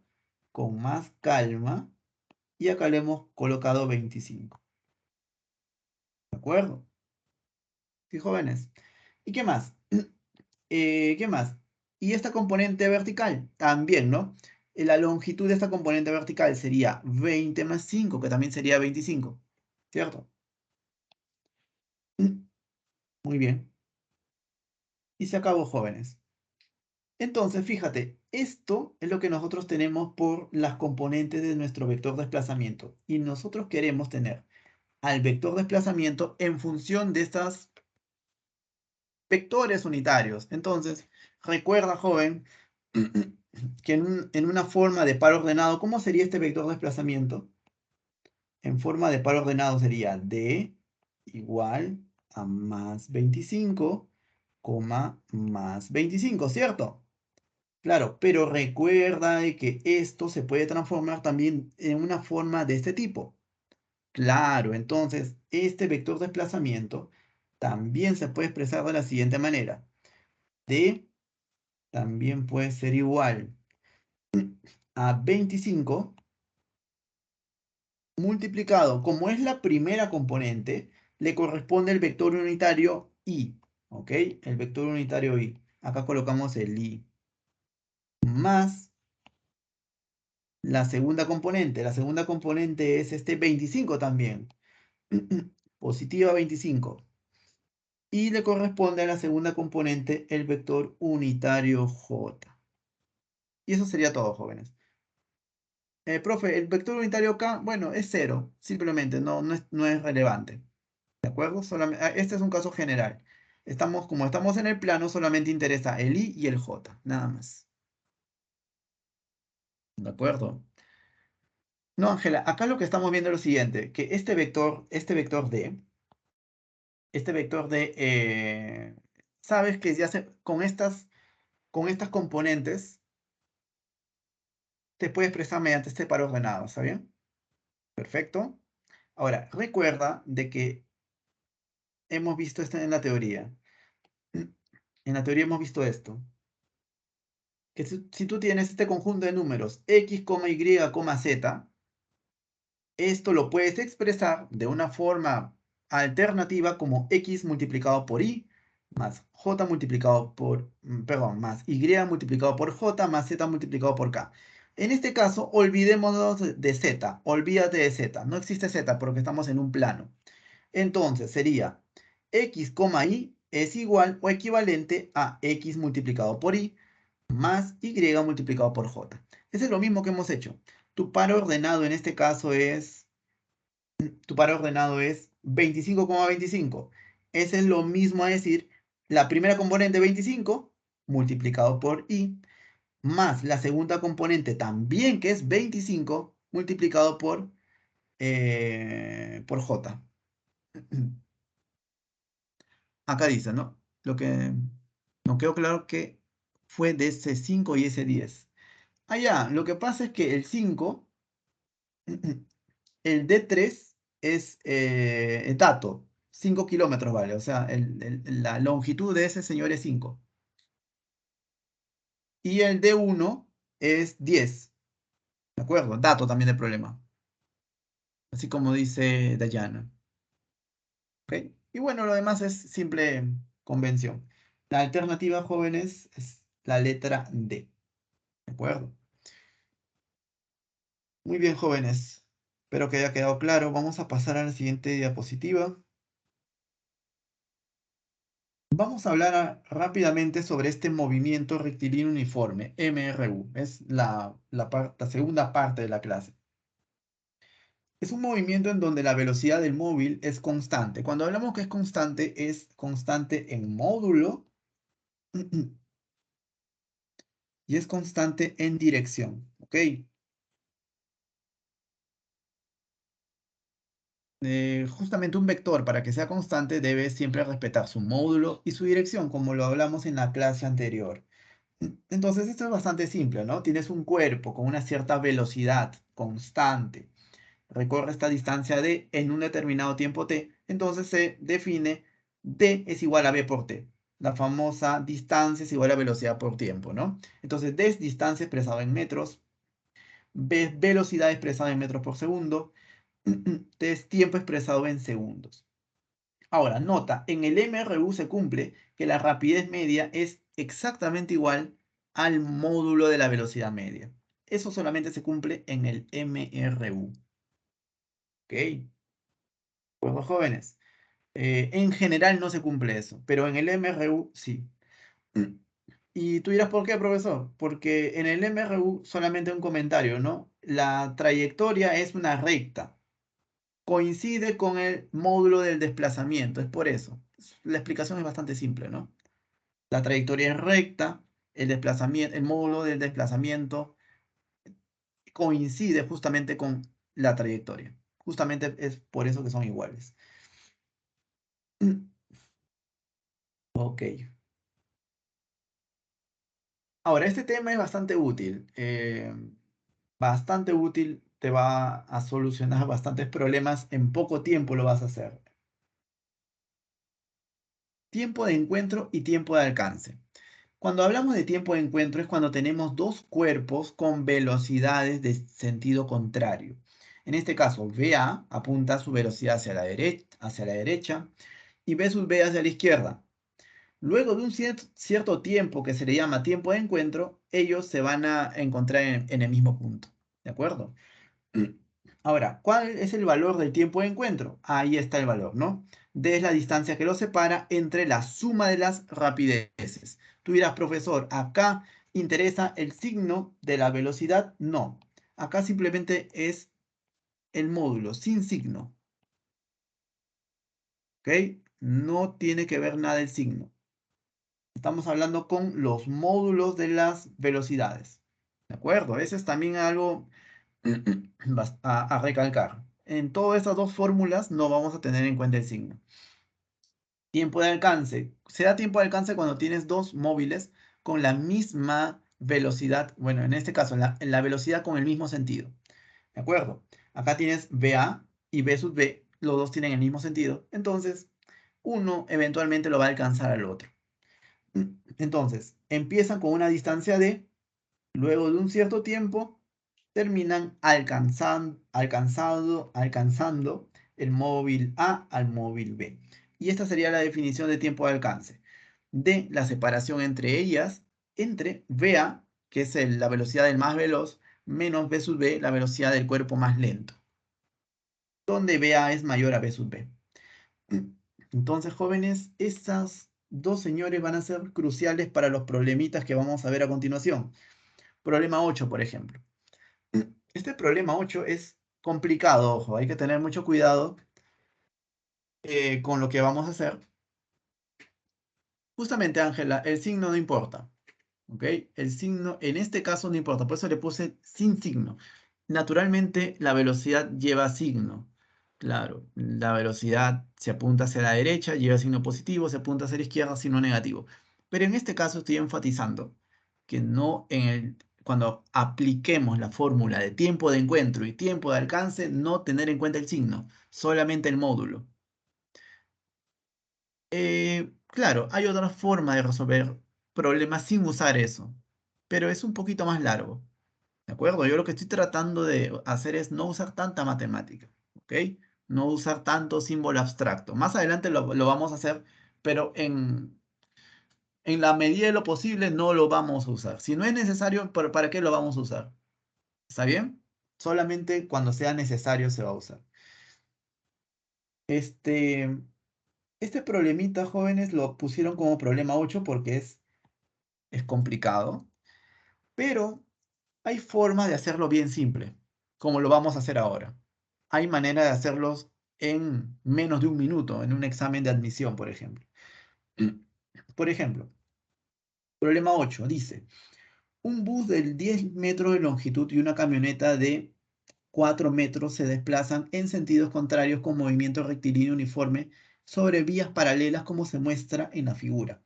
con más calma y acá le hemos colocado 25. ¿De acuerdo? ¿Sí, jóvenes? ¿Y qué más? ¿Qué más? Y esta componente vertical, también, ¿no? La longitud de esta componente vertical sería 20 más 5, que también sería 25, ¿cierto? Muy bien. Y se acabó, jóvenes. Entonces, fíjate, esto es lo que nosotros tenemos por las componentes de nuestro vector de desplazamiento. Y nosotros queremos tener al vector de desplazamiento en función de estas vectores unitarios. Entonces, recuerda, joven, que en una forma de par ordenado, ¿cómo sería este vector de desplazamiento? En forma de par ordenado sería D igual a más 25, más 25, ¿cierto? Claro, pero recuerda de que esto se puede transformar también en una forma de este tipo. Claro, entonces este vector de desplazamiento también se puede expresar de la siguiente manera. D también puede ser igual a 25 multiplicado, como es la primera componente, le corresponde el vector unitario I, ¿ok? El vector unitario I. Acá colocamos el I. Más la segunda componente. La segunda componente es este 25 también. Positiva 25. Y le corresponde a la segunda componente el vector unitario J. Y eso sería todo, jóvenes. Profe, el vector unitario K, bueno, es cero. Simplemente no es relevante. ¿De acuerdo? Este es un caso general. Como estamos en el plano, solamente interesa el I y el J, nada más. ¿De acuerdo? No, Ángela, acá lo que estamos viendo es lo siguiente, que este vector D, sabes que ya con estas componentes te puede expresar mediante este par ordenado, ¿está bien? Perfecto. Ahora, recuerda de que hemos visto esto en la teoría. En la teoría hemos visto esto. Que si tú tienes este conjunto de números x, y, z, esto lo puedes expresar de una forma alternativa como x multiplicado por y más j multiplicado por, perdón, más y multiplicado por j más z multiplicado por k. En este caso, olvidémonos de z, olvídate de z, no existe z porque estamos en un plano. Entonces sería x, y es igual o equivalente a x multiplicado por y más y multiplicado por j. Eso es lo mismo que hemos hecho. Tu par ordenado en este caso es, tu par ordenado es 25,25. Ese es lo mismo a decir la primera componente 25 multiplicado por i más la segunda componente también que es 25 multiplicado por j. Acá dice, ¿no? Lo que no quedó claro que fue de ese 5 y ese 10. Ah, ya, lo que pasa es que el 5, el D3 es dato, 5 kilómetros vale, o sea, la longitud de ese señor es 5. Y el D1 es 10, ¿de acuerdo? Dato también del problema, así como dice Dayana. ¿Ok? Y bueno, lo demás es simple convención. La alternativa, jóvenes, es la letra D, ¿de acuerdo? Muy bien, jóvenes. Espero que haya quedado claro. Vamos a pasar a la siguiente diapositiva. Vamos a hablar rápidamente sobre este movimiento rectilíneo uniforme, MRU. Es la segunda parte de la clase. Es un movimiento en donde la velocidad del móvil es constante. Cuando hablamos que es constante en módulo y es constante en dirección. ¿Ok? Justamente un vector, para que sea constante, debe siempre respetar su módulo y su dirección, como lo hablamos en la clase anterior. Entonces, esto es bastante simple, ¿no? Tienes un cuerpo con una cierta velocidad constante, recorre esta distancia d en un determinado tiempo t, entonces se define d es igual a b por t. La famosa distancia es igual a velocidad por tiempo, ¿no? Entonces, d es distancia expresada en metros, b es velocidad expresada en metros por segundo, t es tiempo expresado en segundos. Ahora, nota, en el MRU se cumple que la rapidez media es exactamente igual al módulo de la velocidad media. Eso solamente se cumple en el MRU. ¿Ok? Pues jóvenes, en general no se cumple eso, pero en el MRU sí. Y tú dirás, ¿por qué, profesor? Porque en el MRU, solamente un comentario, ¿no? La trayectoria es una recta. Coincide con el módulo del desplazamiento, es por eso. La explicación es bastante simple, ¿no? La trayectoria es recta, el desplazamiento, el módulo del desplazamiento coincide justamente con la trayectoria. Justamente es por eso que son iguales. Ok. Ahora, este tema es bastante útil. Bastante útil, te va a solucionar bastantes problemas. En poco tiempo lo vas a hacer. Tiempo de encuentro y tiempo de alcance. Cuando hablamos de tiempo de encuentro es cuando tenemos dos cuerpos con velocidades de sentido contrario. En este caso, VA apunta su velocidad hacia la derecha y B sub B hacia la izquierda. Luego de un cierto tiempo que se le llama tiempo de encuentro, ellos se van a encontrar en el mismo punto. ¿De acuerdo? Ahora, ¿cuál es el valor del tiempo de encuentro? Ahí está el valor, ¿no? D es la distancia que los separa entre la suma de las rapideces. Tú dirás, profesor, acá interesa el signo de la velocidad. No, acá simplemente es el módulo, sin signo. ¿Ok? No tiene que ver nada el signo. Estamos hablando con los módulos de las velocidades. ¿De acuerdo? Ese es también algo a recalcar. En todas estas dos fórmulas no vamos a tener en cuenta el signo. Tiempo de alcance. Se da tiempo de alcance cuando tienes dos móviles con la misma velocidad. Bueno, en este caso, en la velocidad con el mismo sentido. ¿De acuerdo? Acá tienes VA y B sub B. Los dos tienen el mismo sentido. Entonces, uno eventualmente lo va a alcanzar al otro. Entonces, empiezan con una distancia D. Luego de un cierto tiempo, terminan alcanzando el móvil A al móvil B. Y esta sería la definición de tiempo de alcance. De la separación entre ellas, entre VA, que es la velocidad del más veloz, menos B sub B, la velocidad del cuerpo más lento, donde VA es mayor a B sub B. Entonces, jóvenes, estas dos señores van a ser cruciales para los problemitas que vamos a ver a continuación. Problema 8, por ejemplo. Este problema 8 es complicado, ojo, hay que tener mucho cuidado con lo que vamos a hacer. Justamente, Ángela, el signo no importa, ¿ok? El signo en este caso no importa, por eso le puse sin signo. Naturalmente, la velocidad lleva signo. Claro, la velocidad se apunta hacia la derecha, lleva signo positivo, se apunta hacia la izquierda, signo negativo. Pero en este caso estoy enfatizando que no cuando apliquemos la fórmula de tiempo de encuentro y tiempo de alcance, no tener en cuenta el signo, solamente el módulo. Claro, hay otra forma de resolver problemas sin usar eso, pero es un poquito más largo, ¿de acuerdo? Yo lo que estoy tratando de hacer es no usar tanta matemática, ¿ok? No usar tanto símbolo abstracto. Más adelante lo vamos a hacer, pero en la medida de lo posible no lo vamos a usar. Si no es necesario, ¿para qué lo vamos a usar? ¿Está bien? Solamente cuando sea necesario se va a usar. Este, este problemita, jóvenes, lo pusieron como problema 8 porque es complicado, pero hay formas de hacerlo bien simple, como lo vamos a hacer ahora. Hay manera de hacerlos en menos de un minuto, en un examen de admisión, por ejemplo. Por ejemplo, problema 8 dice, un bus de 10 metros de longitud y una camioneta de 4 metros se desplazan en sentidos contrarios con movimiento rectilíneo uniforme sobre vías paralelas como se muestra en la figura.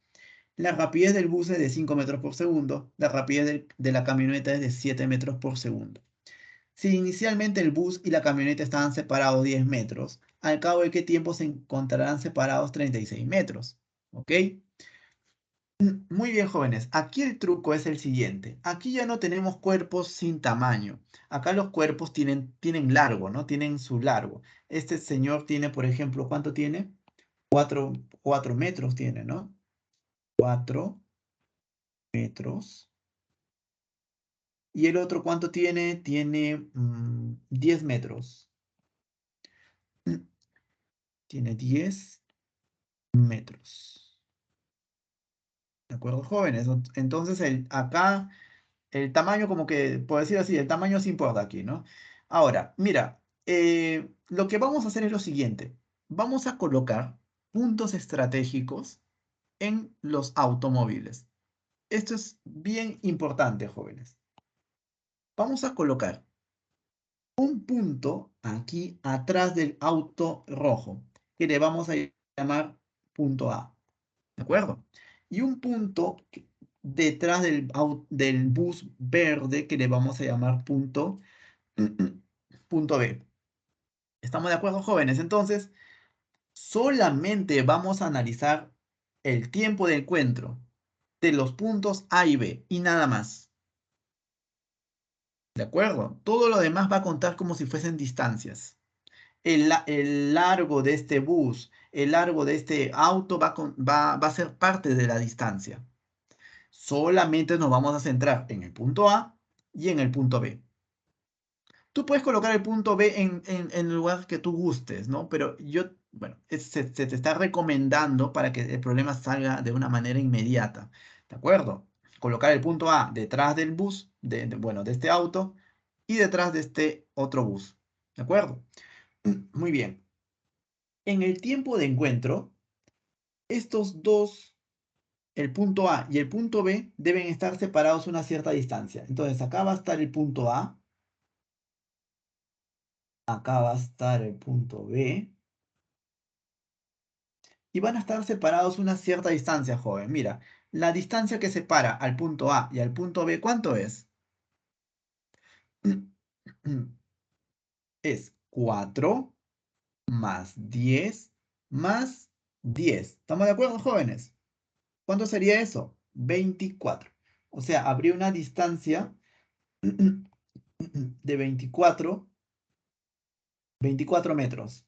La rapidez del bus es de 5 metros por segundo, la rapidez de la camioneta es de 7 metros por segundo. Si inicialmente el bus y la camioneta estaban separados 10 metros, al cabo de qué tiempo se encontrarán separados 36 metros. ¿Ok? Muy bien, jóvenes. Aquí el truco es el siguiente. Aquí ya no tenemos cuerpos sin tamaño. Acá los cuerpos tienen largo, ¿no? Tienen su largo. Este señor tiene, por ejemplo, ¿cuánto tiene? 4 metros tiene, ¿no? 4 metros. ¿Y el otro cuánto tiene? Tiene 10 metros. Tiene 10 metros. ¿De acuerdo, jóvenes? Entonces, acá el tamaño, como que, por decir así, el tamaño sí importa aquí, ¿no? Ahora, mira, lo que vamos a hacer es lo siguiente. Vamos a colocar puntos estratégicos en los automóviles. Esto es bien importante, jóvenes. Vamos a colocar un punto aquí atrás del auto rojo, que le vamos a llamar punto A, ¿de acuerdo? Y un punto detrás del bus verde, que le vamos a llamar punto B. ¿Estamos de acuerdo, jóvenes? Entonces, solamente vamos a analizar el tiempo de encuentro de los puntos A y B y nada más. ¿De acuerdo? Todo lo demás va a contar como si fuesen distancias. El largo de este bus, el largo de este auto va a ser parte de la distancia. Solamente nos vamos a centrar en el punto A y en el punto B. Tú puedes colocar el punto B en el lugar que tú gustes, ¿no? Pero yo, bueno, se te está recomendando para que el problema salga de una manera inmediata, ¿de acuerdo? Colocar el punto A detrás del bus, bueno, de este auto, y detrás de este otro bus, ¿de acuerdo? Muy bien. En el tiempo de encuentro, estos dos, el punto A y el punto B, deben estar separados una cierta distancia. Entonces, acá va a estar el punto A, acá va a estar el punto B, y van a estar separados una cierta distancia, joven. Mira, la distancia que separa al punto A y al punto B, ¿cuánto es? Es 4 más 10 más 10. ¿Estamos de acuerdo, jóvenes? ¿Cuánto sería eso? 24. O sea, habría una distancia de 24 metros.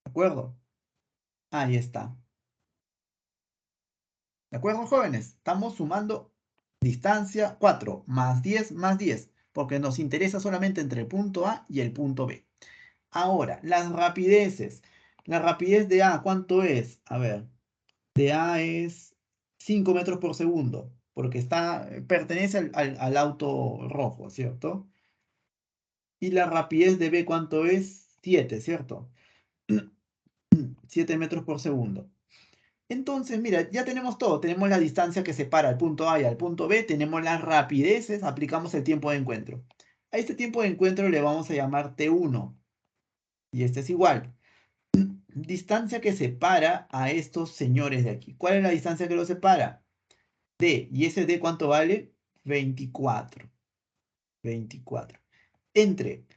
¿De acuerdo? Ahí está. ¿De acuerdo, jóvenes? Estamos sumando distancia 4 más 10, porque nos interesa solamente entre el punto A y el punto B. Ahora, las rapideces. La rapidez de A, ¿cuánto es? A ver, de A es 5 metros por segundo, porque pertenece al auto rojo, ¿cierto? Y la rapidez de B, ¿cuánto es? 7, ¿cierto? 7 metros por segundo. Entonces, mira, ya tenemos todo. Tenemos la distancia que separa el punto A y al punto B. Tenemos las rapideces. Aplicamos el tiempo de encuentro. A este tiempo de encuentro le vamos a llamar T1. Y este es igual. Distancia que separa a estos señores de aquí. ¿Cuál es la distancia que los separa? D. ¿Y ese D cuánto vale? 24. 24. Entre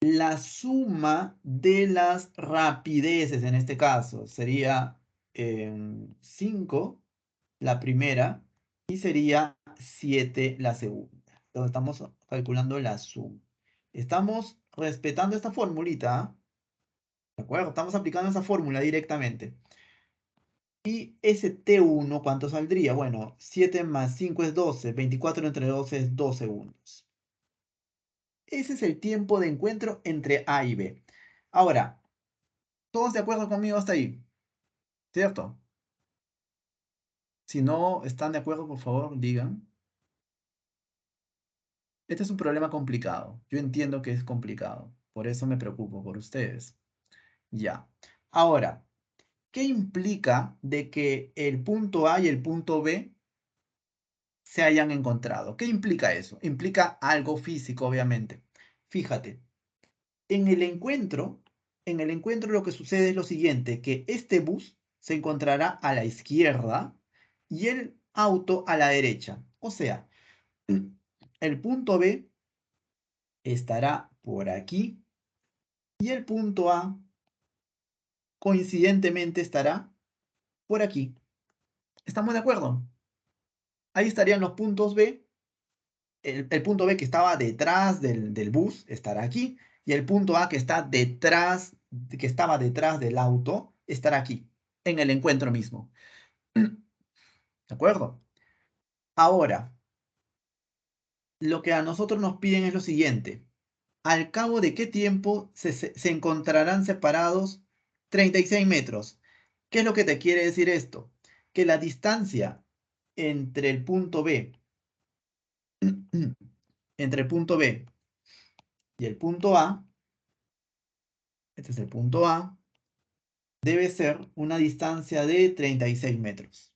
la suma de las rapideces, en este caso, sería 5 la primera y sería 7 la segunda. Entonces estamos calculando la suma. Estamos respetando esta formulita, ¿ah? ¿De acuerdo? Estamos aplicando esa fórmula directamente. Y ese T1, ¿cuánto saldría? Bueno, 7 más 5 es 12, 24 entre 12 es 2 segundos. Ese es el tiempo de encuentro entre A y B. Ahora, ¿todos de acuerdo conmigo hasta ahí? ¿Cierto? Si no están de acuerdo, por favor, digan. Este es un problema complicado. Yo entiendo que es complicado. Por eso me preocupo por ustedes. Ya. Ahora, ¿qué implica de que el punto A y el punto B se hayan encontrado? ¿Qué implica eso? Implica algo físico, obviamente. Fíjate, en el encuentro, lo que sucede es lo siguiente, que este bus se encontrará a la izquierda y el auto a la derecha. O sea, el punto B estará por aquí y el punto A coincidentemente estará por aquí. ¿Estamos de acuerdo? Ahí estarían los puntos B. El punto B que estaba detrás del bus estará aquí y el punto A que estaba detrás del auto estará aquí, en el encuentro mismo. ¿De acuerdo? Ahora, lo que a nosotros nos piden es lo siguiente. ¿Al cabo de qué tiempo se encontrarán separados 36 metros? ¿Qué es lo que te quiere decir esto? Que la distancia entre el punto B, entre el punto B y el punto A, este es el punto A, debe ser una distancia de 36 metros.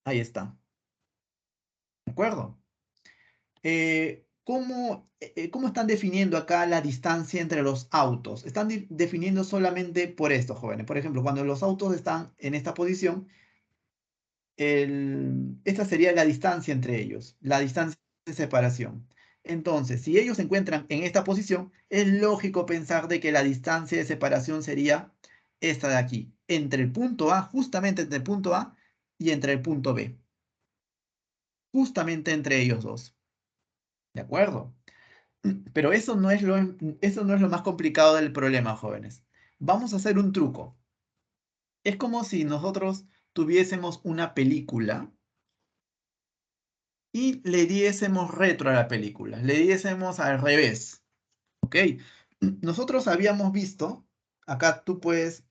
Ahí está. ¿De acuerdo? ¿Cómo están definiendo acá la distancia entre los autos? Están definiendo solamente por esto, jóvenes. Por ejemplo, cuando los autos están en esta posición, esta sería la distancia entre ellos, la distancia de separación. Entonces, si ellos se encuentran en esta posición, es lógico pensar de que la distancia de separación sería esta de aquí, entre el punto A, justamente entre el punto A y entre el punto B, justamente entre ellos dos. ¿De acuerdo? Pero eso no es lo más complicado del problema, jóvenes. Vamos a hacer un truco. Es como si nosotros tuviésemos una película y le diésemos retro a la película, le diésemos al revés, ¿ok? Nosotros habíamos visto, acá tú puedes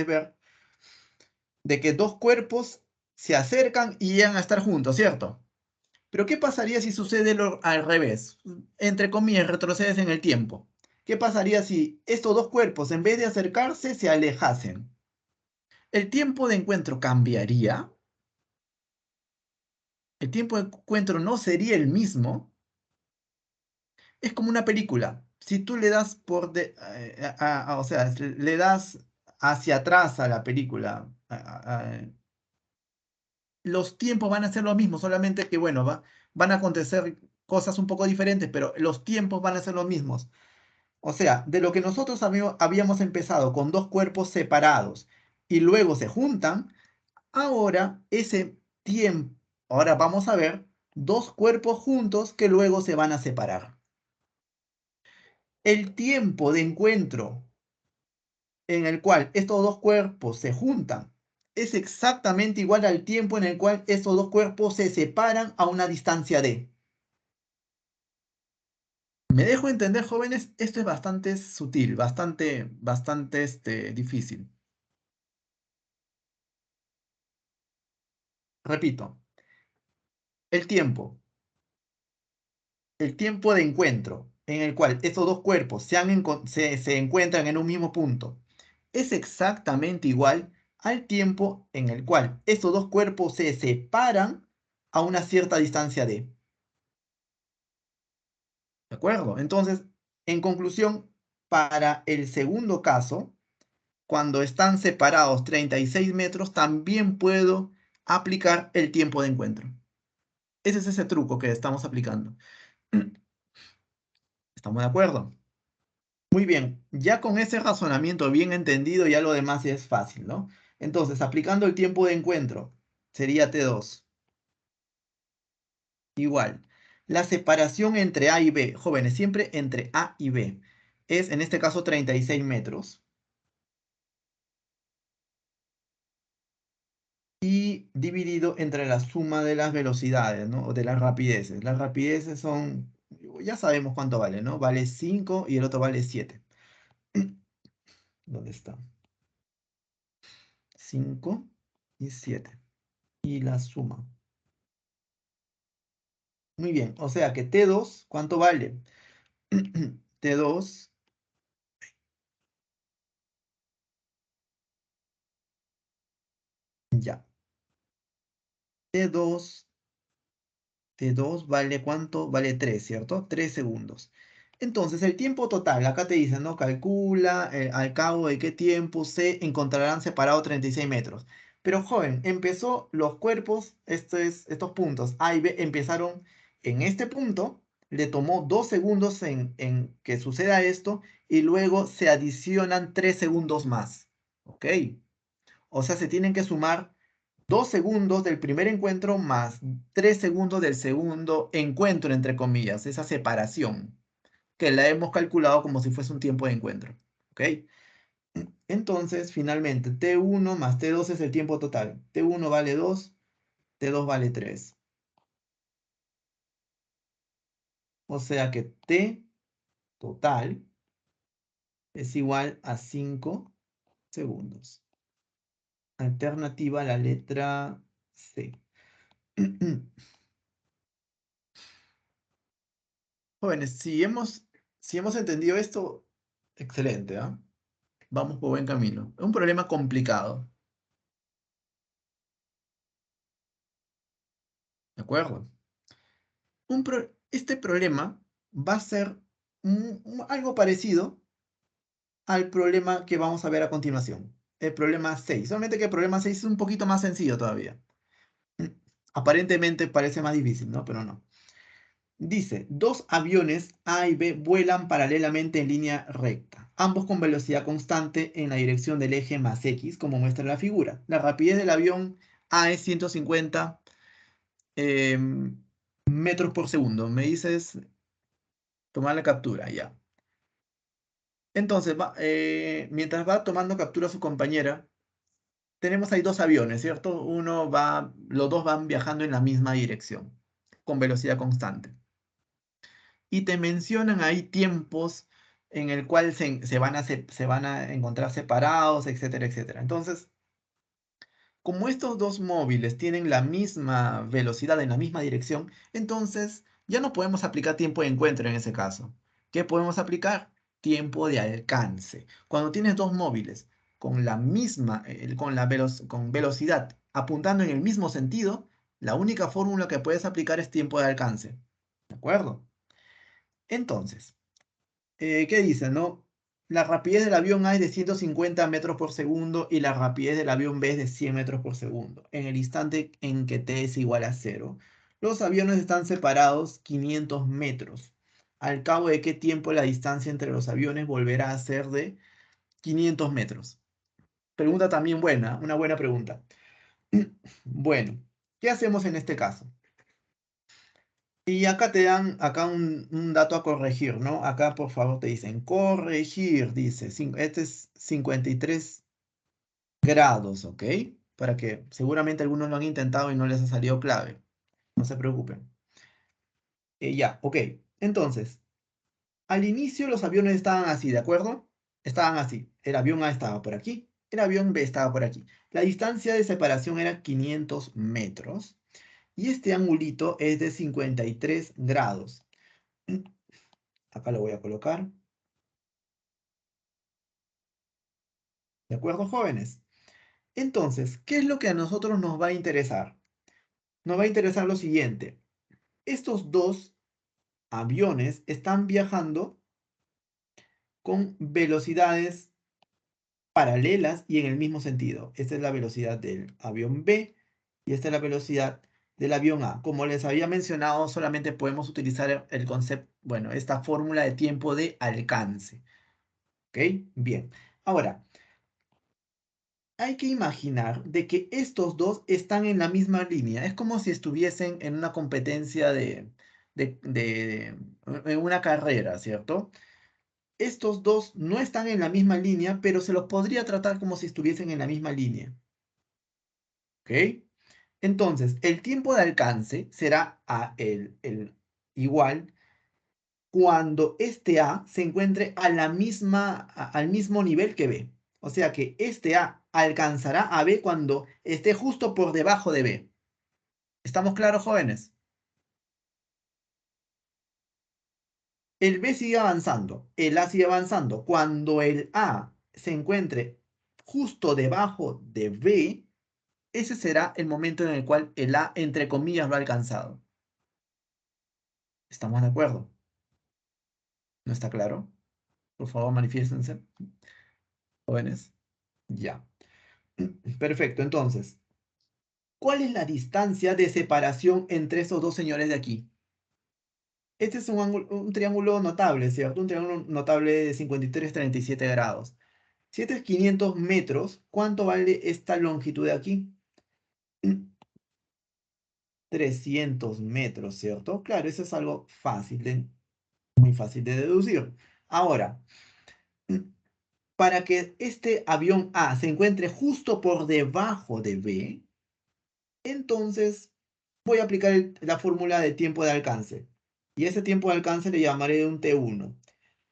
ver, de que dos cuerpos se acercan y llegan a estar juntos, ¿cierto? Pero ¿qué pasaría si sucede al revés? Entre comillas, retrocedes en el tiempo. ¿Qué pasaría si estos dos cuerpos, en vez de acercarse, se alejasen? ¿El tiempo de encuentro cambiaría? ¿El tiempo de encuentro no sería el mismo? Es como una película. Si tú le das o sea, le das hacia atrás a la película, los tiempos van a ser los mismos, solamente que, bueno, van a acontecer cosas un poco diferentes, pero los tiempos van a ser los mismos. O sea, de lo que nosotros habíamos empezado con dos cuerpos separados y luego se juntan, ahora ese tiempo, ahora vamos a ver dos cuerpos juntos que luego se van a separar. El tiempo de encuentro en el cual estos dos cuerpos se juntan es exactamente igual al tiempo en el cual estos dos cuerpos se separan a una distancia de. ¿Me dejo entender, jóvenes? Esto es bastante sutil, bastante difícil. Repito, el tiempo, el tiempo de encuentro en el cual estos dos cuerpos se encuentran en un mismo punto es exactamente igual al tiempo en el cual estos dos cuerpos se separan a una cierta distancia de. ¿De acuerdo? Entonces, en conclusión, para el segundo caso, cuando están separados 36 metros, también puedo aplicar el tiempo de encuentro. Ese es ese truco que estamos aplicando. ¿Estamos de acuerdo? Muy bien, ya con ese razonamiento bien entendido, ya lo demás ya es fácil, ¿no? Entonces, aplicando el tiempo de encuentro, sería T2. Igual. La separación entre A y B, jóvenes, siempre entre A y B, es en este caso 36 metros. Y dividido entre la suma de las velocidades, ¿no? O de las rapideces. Las rapideces son, ya sabemos cuánto vale, ¿no? Vale 5 y el otro vale 7. ¿Dónde está? 5 y 7. Y la suma. Muy bien, o sea que T2, ¿cuánto vale? T2, ya. T2 T2 vale ¿cuánto? Vale 3, ¿cierto? 3 segundos. Entonces, el tiempo total, acá te dice, ¿no? Calcula al cabo de qué tiempo se encontrarán separados 36 metros. Pero, joven, empezó los cuerpos, estos puntos A y B empezaron en este punto, le tomó 2 segundos en que suceda esto y luego se adicionan 3 segundos más. ¿Ok? O sea, se tienen que sumar 2 segundos del primer encuentro más 3 segundos del segundo encuentro, entre comillas, esa separación, que la hemos calculado como si fuese un tiempo de encuentro. ¿Ok? Entonces, finalmente, T1 más T2 es el tiempo total. T1 vale 2, T2 vale 3. O sea que T total es igual a 5 segundos. Alternativa a la letra C. Jóvenes, Si hemos entendido esto, excelente, ¿ah? Vamos por buen camino. Es un problema complicado, ¿de acuerdo? Este problema va a ser algo parecido al problema que vamos a ver a continuación. El problema 6. Solamente que el problema 6 es un poquito más sencillo todavía. Aparentemente parece más difícil, ¿no? Pero no. Dice, dos aviones A y B vuelan paralelamente en línea recta, ambos con velocidad constante en la dirección del eje más X, como muestra la figura. La rapidez del avión A es 150 metros por segundo. Me dices tomar la captura, ya. Entonces, mientras va tomando captura su compañera, tenemos ahí dos aviones, ¿cierto? Los dos van viajando en la misma dirección, con velocidad constante. Y te mencionan ahí tiempos en el cual se van a encontrar separados, etcétera, etcétera. Entonces, como estos dos móviles tienen la misma velocidad en la misma dirección, entonces ya no podemos aplicar tiempo de encuentro en ese caso. ¿Qué podemos aplicar? Tiempo de alcance. Cuando tienes dos móviles con la misma, con velocidad apuntando en el mismo sentido, la única fórmula que puedes aplicar es tiempo de alcance. ¿De acuerdo? Entonces, ¿qué dice, no? La rapidez del avión A es de 150 metros por segundo y la rapidez del avión B es de 100 metros por segundo, en el instante en que T es igual a cero. Los aviones están separados 500 metros. ¿Al cabo de qué tiempo la distancia entre los aviones volverá a ser de 500 metros? Pregunta también buena, una buena pregunta. Bueno, ¿qué hacemos en este caso? Y acá te dan un dato a corregir, ¿no? Acá por favor te dicen corregir, dice, este es 53 grados, ¿ok? Para que seguramente algunos lo han intentado y no les ha salido clave. No se preocupen. Ya, ok. Entonces, al inicio los aviones estaban así, ¿de acuerdo? Estaban así. El avión A estaba por aquí, el avión B estaba por aquí. La distancia de separación era 500 metros y este angulito es de 53 grados. Acá lo voy a colocar. ¿De acuerdo, jóvenes? Entonces, ¿qué es lo que a nosotros nos va a interesar? Nos va a interesar lo siguiente. Estos dos aviones están viajando con velocidades paralelas y en el mismo sentido. Esta es la velocidad del avión B y esta es la velocidad del avión A. Como les había mencionado, solamente podemos utilizar el concepto, bueno, esta fórmula de tiempo de alcance. ¿Ok? Bien. Ahora, hay que imaginar de que estos dos están en la misma línea. Es como si estuviesen en una competencia en una carrera, ¿cierto? Estos dos no están en la misma línea, pero se los podría tratar como si estuviesen en la misma línea. ¿Ok? Entonces, el tiempo de alcance será igual cuando este A se encuentre al mismo nivel que B. O sea que este A alcanzará a B cuando esté justo por debajo de B. ¿Estamos claros, jóvenes? El B sigue avanzando, el A sigue avanzando. Cuando el A se encuentre justo debajo de B, ese será el momento en el cual el A, entre comillas, lo ha alcanzado. ¿Estamos de acuerdo? ¿No está claro? Por favor, manifiéstense, jóvenes. Ya. Perfecto, entonces, ¿cuál es la distancia de separación entre esos dos señores de aquí? Este es un triángulo notable, ¿cierto? Un triángulo notable de 53,37 grados. Si este es 500 metros, ¿cuánto vale esta longitud de aquí? 300 metros, ¿cierto? Claro, eso es algo muy fácil de deducir. Ahora, para que este avión A se encuentre justo por debajo de B, entonces voy a aplicar la fórmula de tiempo de alcance. Y ese tiempo de alcance le llamaré un T1.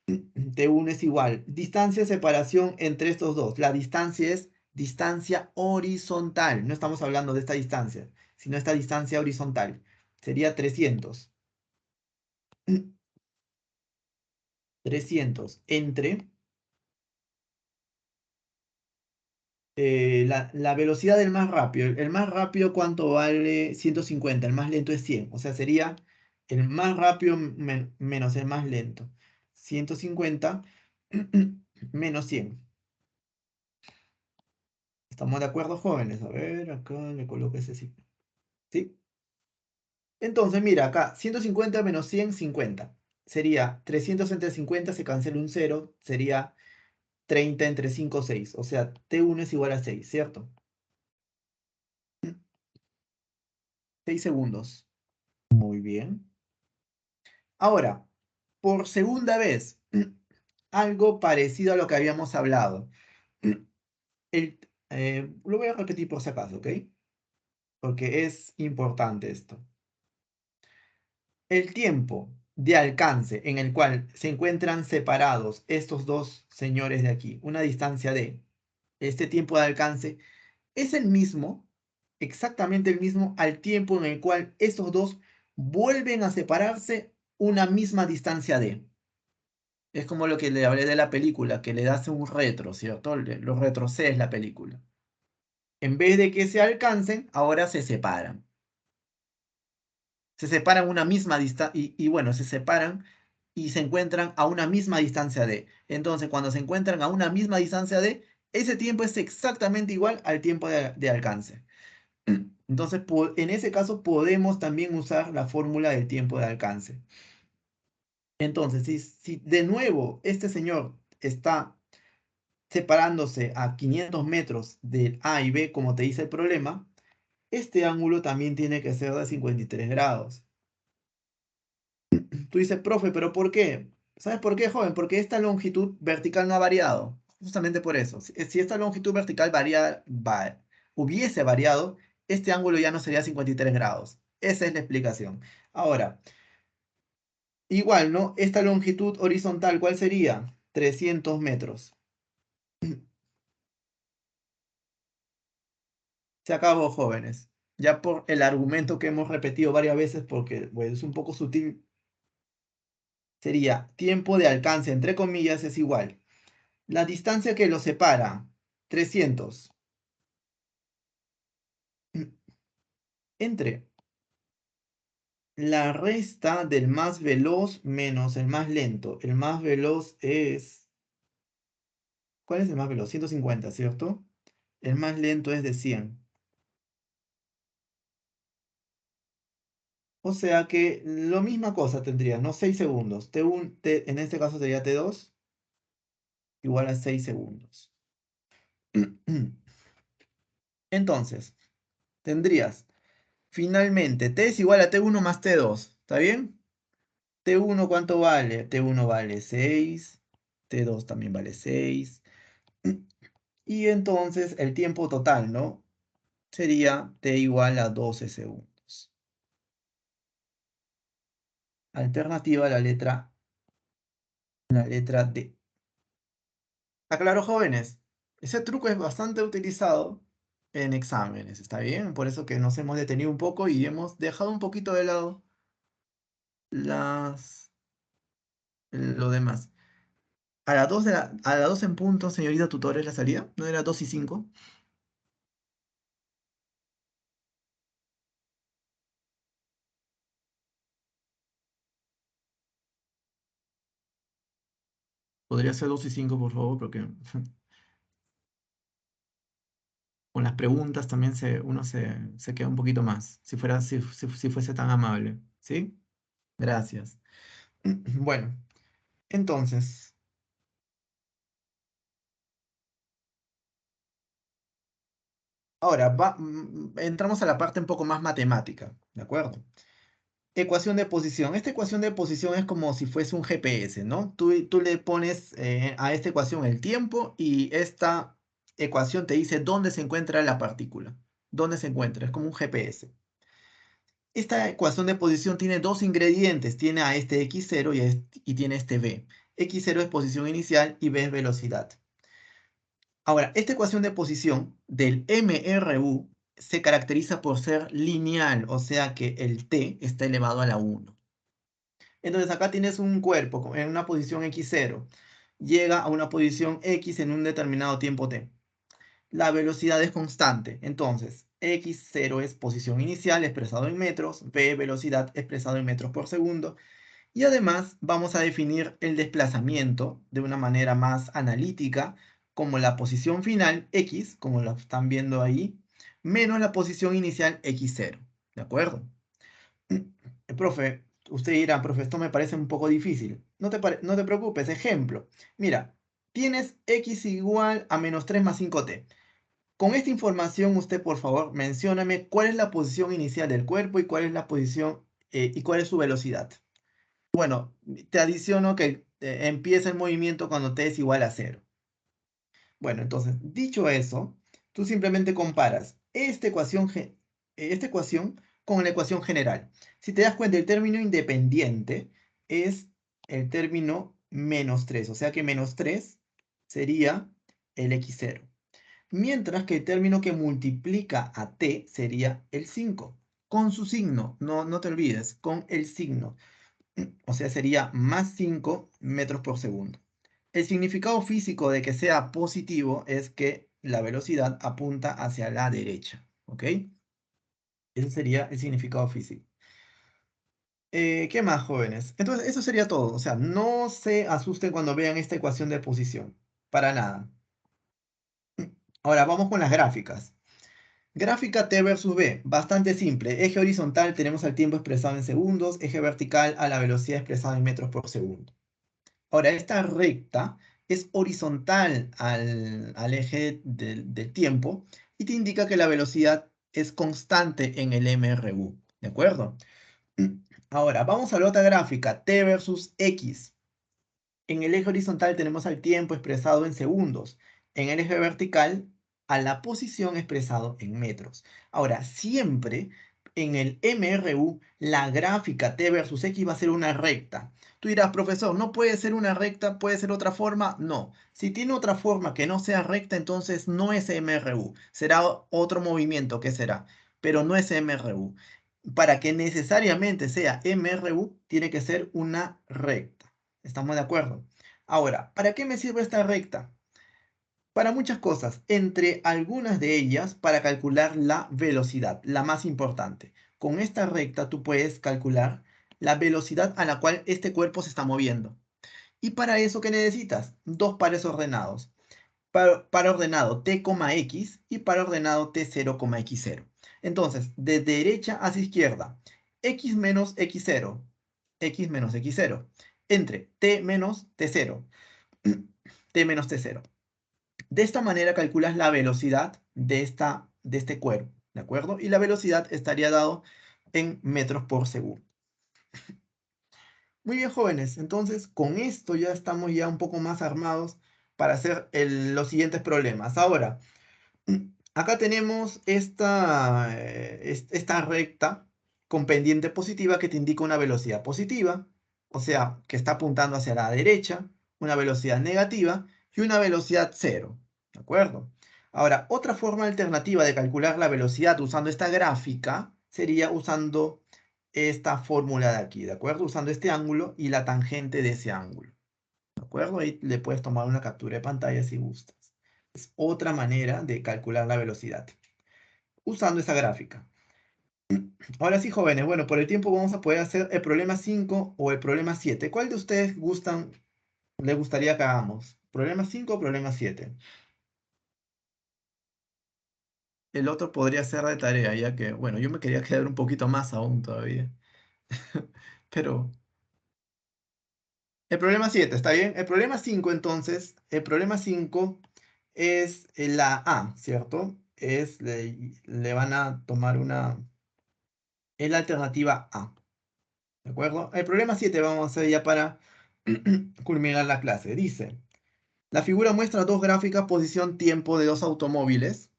T1 es igual. Distancia de separación entre estos dos. La distancia es distancia horizontal. No estamos hablando de esta distancia, sino esta distancia horizontal. Sería 300. 300 entre la velocidad del más rápido. El más rápido, ¿cuánto vale? 150. El más lento es 100. O sea, sería el más rápido menos el más lento. 150 menos 100. ¿Estamos de acuerdo, jóvenes? A ver, acá le coloco ese sí. ¿Sí? Entonces, mira, acá, 150 menos 100, 50. Sería 300 entre 50, se cancela un cero, sería 30 entre 5, 6. O sea, T1 es igual a 6, ¿cierto? 6 segundos. Muy bien. Ahora, por segunda vez, algo parecido a lo que habíamos hablado. Lo voy a repetir por si acaso, ¿ok? Porque es importante esto. El tiempo de alcance en el cual se encuentran separados estos dos señores de aquí, una distancia de este tiempo de alcance, es el mismo, exactamente el mismo, al tiempo en el cual estos dos vuelven a separarse una misma distancia de. Es como lo que le hablé de la película, que le das un retro, ¿cierto? Lo retrocedes la película. En vez de que se alcancen, ahora se separan. Se separan una misma distancia y bueno, se separan y se encuentran a una misma distancia de. Entonces, cuando se encuentran a una misma distancia de, ese tiempo es exactamente igual al tiempo de alcance. Entonces, en ese caso podemos también usar la fórmula del tiempo de alcance. Entonces, si de nuevo este señor está separándose a 500 metros del A y B, como te dice el problema, este ángulo también tiene que ser de 53 grados. Tú dices, profe, ¿pero por qué? ¿Sabes por qué, joven? Porque esta longitud vertical no ha variado. Justamente por eso. Si esta longitud vertical hubiese variado, este ángulo ya no sería 53 grados. Esa es la explicación. Ahora, igual, ¿no? Esta longitud horizontal, ¿cuál sería? 300 metros. Se acabó, jóvenes. Ya por el argumento que hemos repetido varias veces, porque bueno, es un poco sutil, sería tiempo de alcance, entre comillas, es igual. La distancia que los separa, 300, entre la resta del más veloz menos el más lento. El más veloz es... ¿Cuál es el más veloz? 150, ¿cierto? El más lento es de 100. O sea que lo misma cosa tendría, ¿no? 6 segundos. En este caso sería T2 igual a 6 segundos. Entonces, tendrías finalmente T es igual a T1 más T2. ¿Está bien? T1, ¿cuánto vale? T1 vale 6. T2 también vale 6. Y entonces el tiempo total, ¿no? Sería T igual a 12 segundos. Alternativa a la letra D. Aclaro, jóvenes, ese truco es bastante utilizado en exámenes, ¿está bien? Por eso que nos hemos detenido un poco y hemos dejado un poquito de lado las, lo demás. A las 2 en punto, señorita tutor, ¿es la salida? ¿No era 2:05? Podría ser 2:05, por favor, porque con las preguntas también uno se queda un poquito más, si fuese tan amable, ¿sí? Gracias. Bueno, entonces, ahora entramos a la parte un poco más matemática, ¿de acuerdo? Ecuación de posición. Esta ecuación de posición es como si fuese un GPS, ¿no? Tú le pones a esta ecuación el tiempo y esta ecuación te dice dónde se encuentra la partícula. ¿Dónde se encuentra? Es como un GPS. Esta ecuación de posición tiene dos ingredientes. Tiene a este x0 y tiene este v. X0 es posición inicial y v es velocidad. Ahora, esta ecuación de posición del MRU se caracteriza por ser lineal, o sea que el t está elevado a la 1. Entonces acá tienes un cuerpo en una posición x0. Llega a una posición x en un determinado tiempo t. La velocidad es constante. Entonces, x0 es posición inicial expresado en metros, v velocidad expresado en metros por segundo. Y además vamos a definir el desplazamiento de una manera más analítica, como la posición final x, como lo están viendo ahí, menos la posición inicial x0. ¿De acuerdo? Profe, usted dirá, profe, esto me parece un poco difícil. No te preocupes, ejemplo. Mira, tienes x igual a menos 3 más 5t. Con esta información, usted, por favor, mencióname cuál es la posición inicial del cuerpo y cuál es la posición y cuál es su velocidad. Bueno, te adiciono que empieza el movimiento cuando t es igual a 0. Bueno, entonces, dicho eso, tú simplemente comparas esta ecuación con la ecuación general. Si te das cuenta, el término independiente es el término menos 3, o sea que menos 3 sería el x0. Mientras que el término que multiplica a t sería el 5, con su signo, no te olvides, con el signo. O sea, sería más 5 metros por segundo. El significado físico de que sea positivo es que la velocidad apunta hacia la derecha, ¿ok? Ese sería el significado físico. ¿Qué más, jóvenes? Entonces, eso sería todo. O sea, no se asusten cuando vean esta ecuación de posición. Para nada. Ahora, vamos con las gráficas. Gráfica T versus B, bastante simple. Eje horizontal tenemos el tiempo expresado en segundos, eje vertical a la velocidad expresada en metros por segundo. Ahora, esta recta es horizontal al eje del tiempo y te indica que la velocidad es constante en el MRU, ¿de acuerdo? Ahora, vamos a la otra gráfica, T versus X. En el eje horizontal tenemos al tiempo expresado en segundos. En el eje vertical, a la posición expresado en metros. Ahora, siempre en el MRU, la gráfica T versus X va a ser una recta. Tú dirás, profesor, ¿no puede ser una recta? ¿Puede ser otra forma? No. Si tiene otra forma que no sea recta, entonces no es MRU. Será otro movimiento que será, pero no es MRU. Para que necesariamente sea MRU, tiene que ser una recta. ¿Estamos de acuerdo? Ahora, ¿para qué me sirve esta recta? Para muchas cosas, entre algunas de ellas para calcular la velocidad, la más importante. Con esta recta tú puedes calcular la velocidad a la cual este cuerpo se está moviendo. Y para eso, ¿qué necesitas? Dos pares ordenados. Par ordenado t, x y par ordenado t0, x0. Entonces, de derecha hacia izquierda, x menos x0, x menos x0, entre t menos t0, t menos t0. De esta manera calculas la velocidad de este cuerpo, ¿de acuerdo? Y la velocidad estaría dado en metros por segundo. Muy bien, jóvenes. Entonces, con esto ya estamos ya un poco más armados para hacer los siguientes problemas. Ahora, acá tenemos esta recta con pendiente positiva que te indica una velocidad positiva, o sea, que está apuntando hacia la derecha, una velocidad negativa y una velocidad cero. ¿De acuerdo? Ahora, otra forma alternativa de calcular la velocidad usando esta gráfica sería usando esta fórmula de aquí, ¿de acuerdo? Usando este ángulo y la tangente de ese ángulo. ¿De acuerdo? Ahí le puedes tomar una captura de pantalla si gustas. Es otra manera de calcular la velocidad, usando esa gráfica. Ahora sí, jóvenes, bueno, por el tiempo vamos a poder hacer el problema 5 o el problema 7. ¿Cuál de ustedes les gustaría que hagamos? ¿Problema 5 o problema 7? El otro podría ser de tarea, ya que, bueno, yo me quería quedar un poquito más aún todavía. Pero el problema 7, ¿está bien? El problema 5, entonces, el problema 5 es la A, ¿cierto? Le van a tomar es la alternativa A, ¿de acuerdo? El problema 7 vamos a hacer ya para culminar la clase. Dice, la figura muestra dos gráficas posición-tiempo de dos automóviles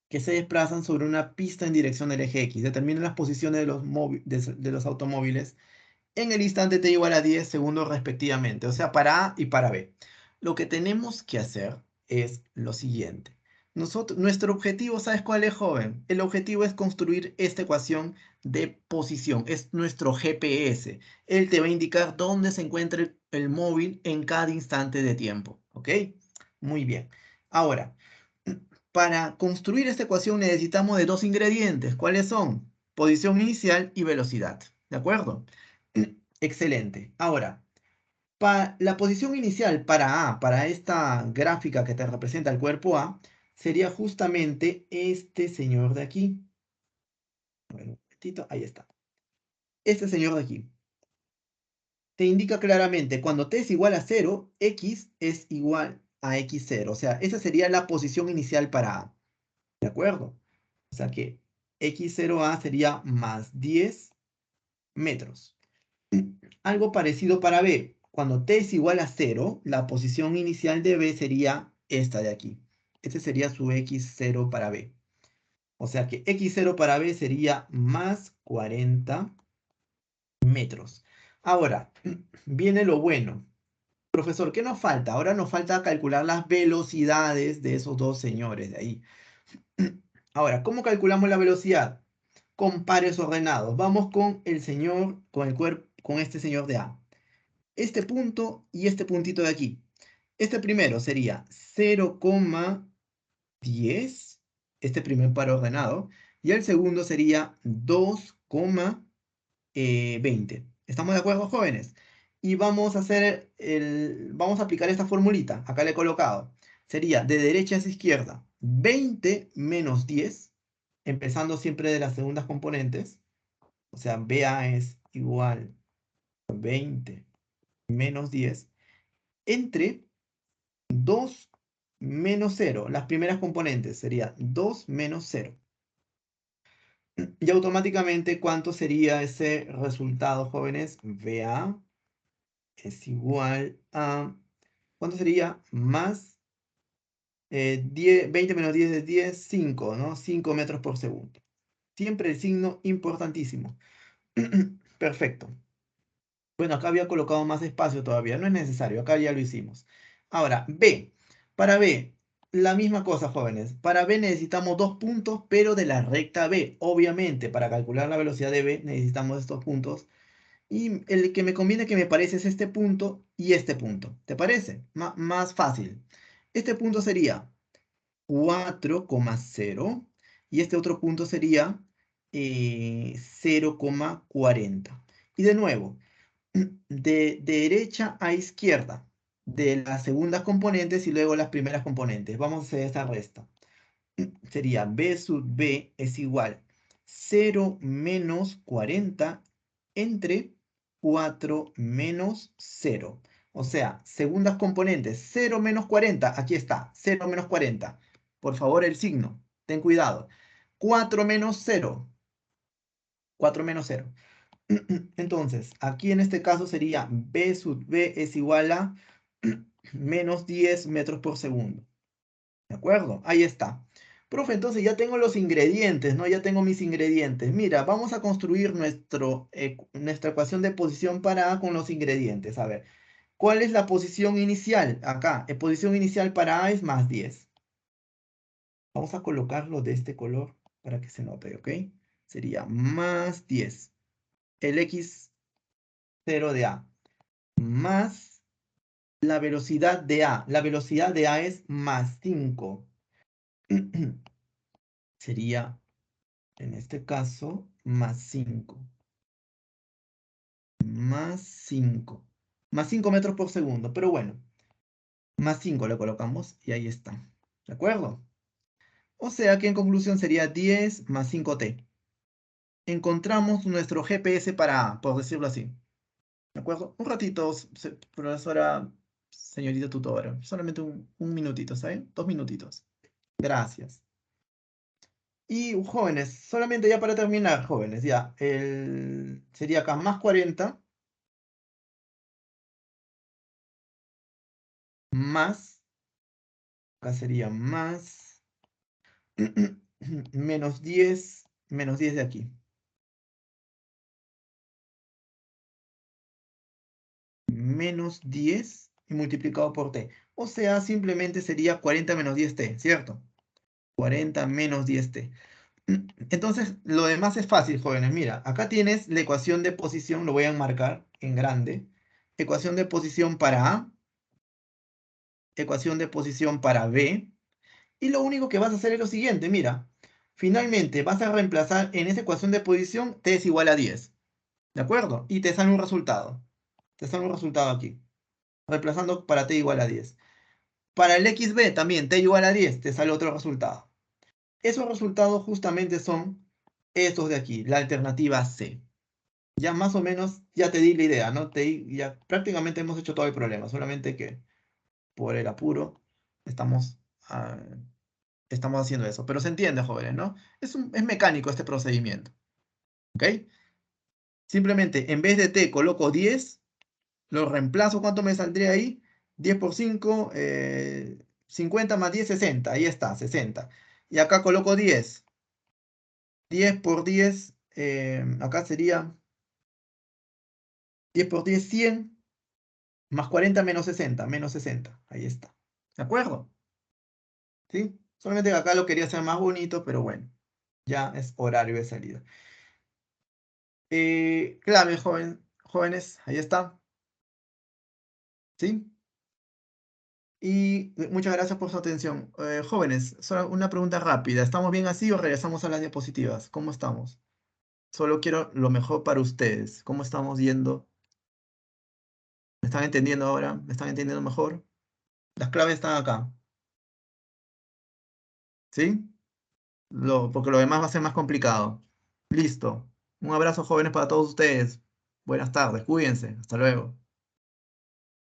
que se desplazan sobre una pista en dirección del eje X. Determina las posiciones de los automóviles en el instante t igual a 10 segundos respectivamente, o sea, para A y para B. Lo que tenemos que hacer es lo siguiente. Nuestro objetivo, ¿sabes cuál es, joven? El objetivo es construir esta ecuación de posición. Es nuestro GPS. Él te va a indicar dónde se encuentra el móvil en cada instante de tiempo. ¿Ok? Muy bien. Ahora, para construir esta ecuación necesitamos de dos ingredientes. ¿Cuáles son? Posición inicial y velocidad. ¿De acuerdo? Excelente. Ahora, la posición inicial para A, para esta gráfica que te representa el cuerpo A, sería justamente este señor de aquí. A ver, un momentito, ahí está. Este señor de aquí. Te indica claramente, cuando t es igual a 0, x es igual a x0. O sea, esa sería la posición inicial para A. ¿De acuerdo? O sea que x0a sería más 10 metros. Algo parecido para B. Cuando t es igual a 0, la posición inicial de B sería esta de aquí. Este sería su x0 para B. O sea que x0 para B sería más 40 metros. Ahora, viene lo bueno. Profesor, ¿qué nos falta? Ahora nos falta calcular las velocidades de esos dos señores de ahí. Ahora, ¿cómo calculamos la velocidad? Con pares ordenados. Vamos con el señor, con el cuerpo, con este señor de A. Este punto y este puntito de aquí. Este primero sería 0,10, este primer par ordenado, y el segundo sería 2,20. ¿Estamos de acuerdo, jóvenes? Y vamos a vamos a aplicar esta formulita. Acá le he colocado. Sería de derecha hacia izquierda, 20 menos 10, empezando siempre de las segundas componentes. O sea, BA es igual a 20 menos 10 entre 2 menos 0. Las primeras componentes sería 2 menos 0. Y automáticamente, ¿cuánto sería ese resultado, jóvenes? VA es igual a... ¿Cuánto sería? Más 20 menos 10 es 10, 5, ¿no? 5 metros por segundo. Siempre el signo importantísimo. Perfecto. Bueno, acá había colocado más espacio todavía, no es necesario, acá ya lo hicimos. Ahora, B. Para B, la misma cosa, jóvenes. Para B necesitamos dos puntos, pero de la recta B. Obviamente, para calcular la velocidad de B necesitamos estos puntos. Y el que me conviene que me parece es este punto y este punto. ¿Te parece? Más fácil. Este punto sería 4,0 y este otro punto sería 0,40. Y de nuevo, de derecha a izquierda de las segundas componentes y luego las primeras componentes. Vamos a hacer esta resta. Sería b sub b es igual 0 menos 40 entre 4 menos 0. O sea, segundas componentes, 0 menos 40, aquí está, 0 menos 40. Por favor, el signo, ten cuidado. 4 menos 0, 4 menos 0. Entonces, aquí en este caso sería b sub b es igual a menos 10 metros por segundo. ¿De acuerdo? Ahí está. Profe, entonces ya tengo los ingredientes, ¿no? Ya tengo mis ingredientes. Mira, vamos a construir nuestra ecuación de posición para A con los ingredientes. A ver, ¿cuál es la posición inicial? Acá, posición inicial para A es más 10. Vamos a colocarlo de este color para que se note, ¿ok? Sería más 10. El x0 de A más la velocidad de A. La velocidad de A es más 5. Sería, en este caso, más 5. Más 5. Más 5 metros por segundo. Pero bueno, más 5 le colocamos y ahí está. ¿De acuerdo? O sea que en conclusión sería 10 más 5t. Encontramos nuestro GPS para A, por decirlo así. ¿De acuerdo? Un ratito, profesora, señorita tutora. Solamente un minutito, ¿saben? 2 minutitos. Gracias. Y jóvenes, solamente ya para terminar, jóvenes, ya. Sería acá más 40 más, acá sería más, menos 10 de aquí. Menos 10 y multiplicado por t. O sea, simplemente sería 40 menos 10t, ¿cierto? 40 menos 10t. Entonces, lo demás es fácil, jóvenes. Mira, acá tienes la ecuación de posición, lo voy a enmarcar en grande. Ecuación de posición para A, ecuación de posición para B. Y lo único que vas a hacer es lo siguiente, mira. Finalmente, vas a reemplazar en esa ecuación de posición t es igual a 10. ¿De acuerdo? Y te sale un resultado. Te sale un resultado aquí. Reemplazando para t igual a 10. Para el xb también, t igual a 10, te sale otro resultado. Esos resultados justamente son estos de aquí, la alternativa C. Ya más o menos, ya te di la idea, ¿no? Ya prácticamente hemos hecho todo el problema, solamente que por el apuro estamos, ah, estamos haciendo eso. Pero se entiende, jóvenes, ¿no? Es mecánico este procedimiento, ¿ok? Simplemente en vez de t coloco 10, lo reemplazo, ¿cuánto me saldría ahí? 10 por 5, 50 más 10, 60. Ahí está, 60. Y acá coloco 10. 10 por 10, acá sería 10 por 10, 100. Más 40 menos 60, menos 60. Ahí está. ¿De acuerdo? ¿Sí? Solamente que acá lo quería hacer más bonito, pero bueno, ya es horario de salida. Clave, jóvenes, ahí está. ¿Sí? Y muchas gracias por su atención. Jóvenes, solo una pregunta rápida. ¿Estamos bien así o regresamos a las diapositivas? ¿Cómo estamos? Solo quiero lo mejor para ustedes. ¿Cómo estamos yendo? ¿Me están entendiendo ahora? ¿Me están entendiendo mejor? Las claves están acá. ¿Sí? Porque lo demás va a ser más complicado. Listo. Un abrazo, jóvenes, para todos ustedes. Buenas tardes, cuídense. Hasta luego.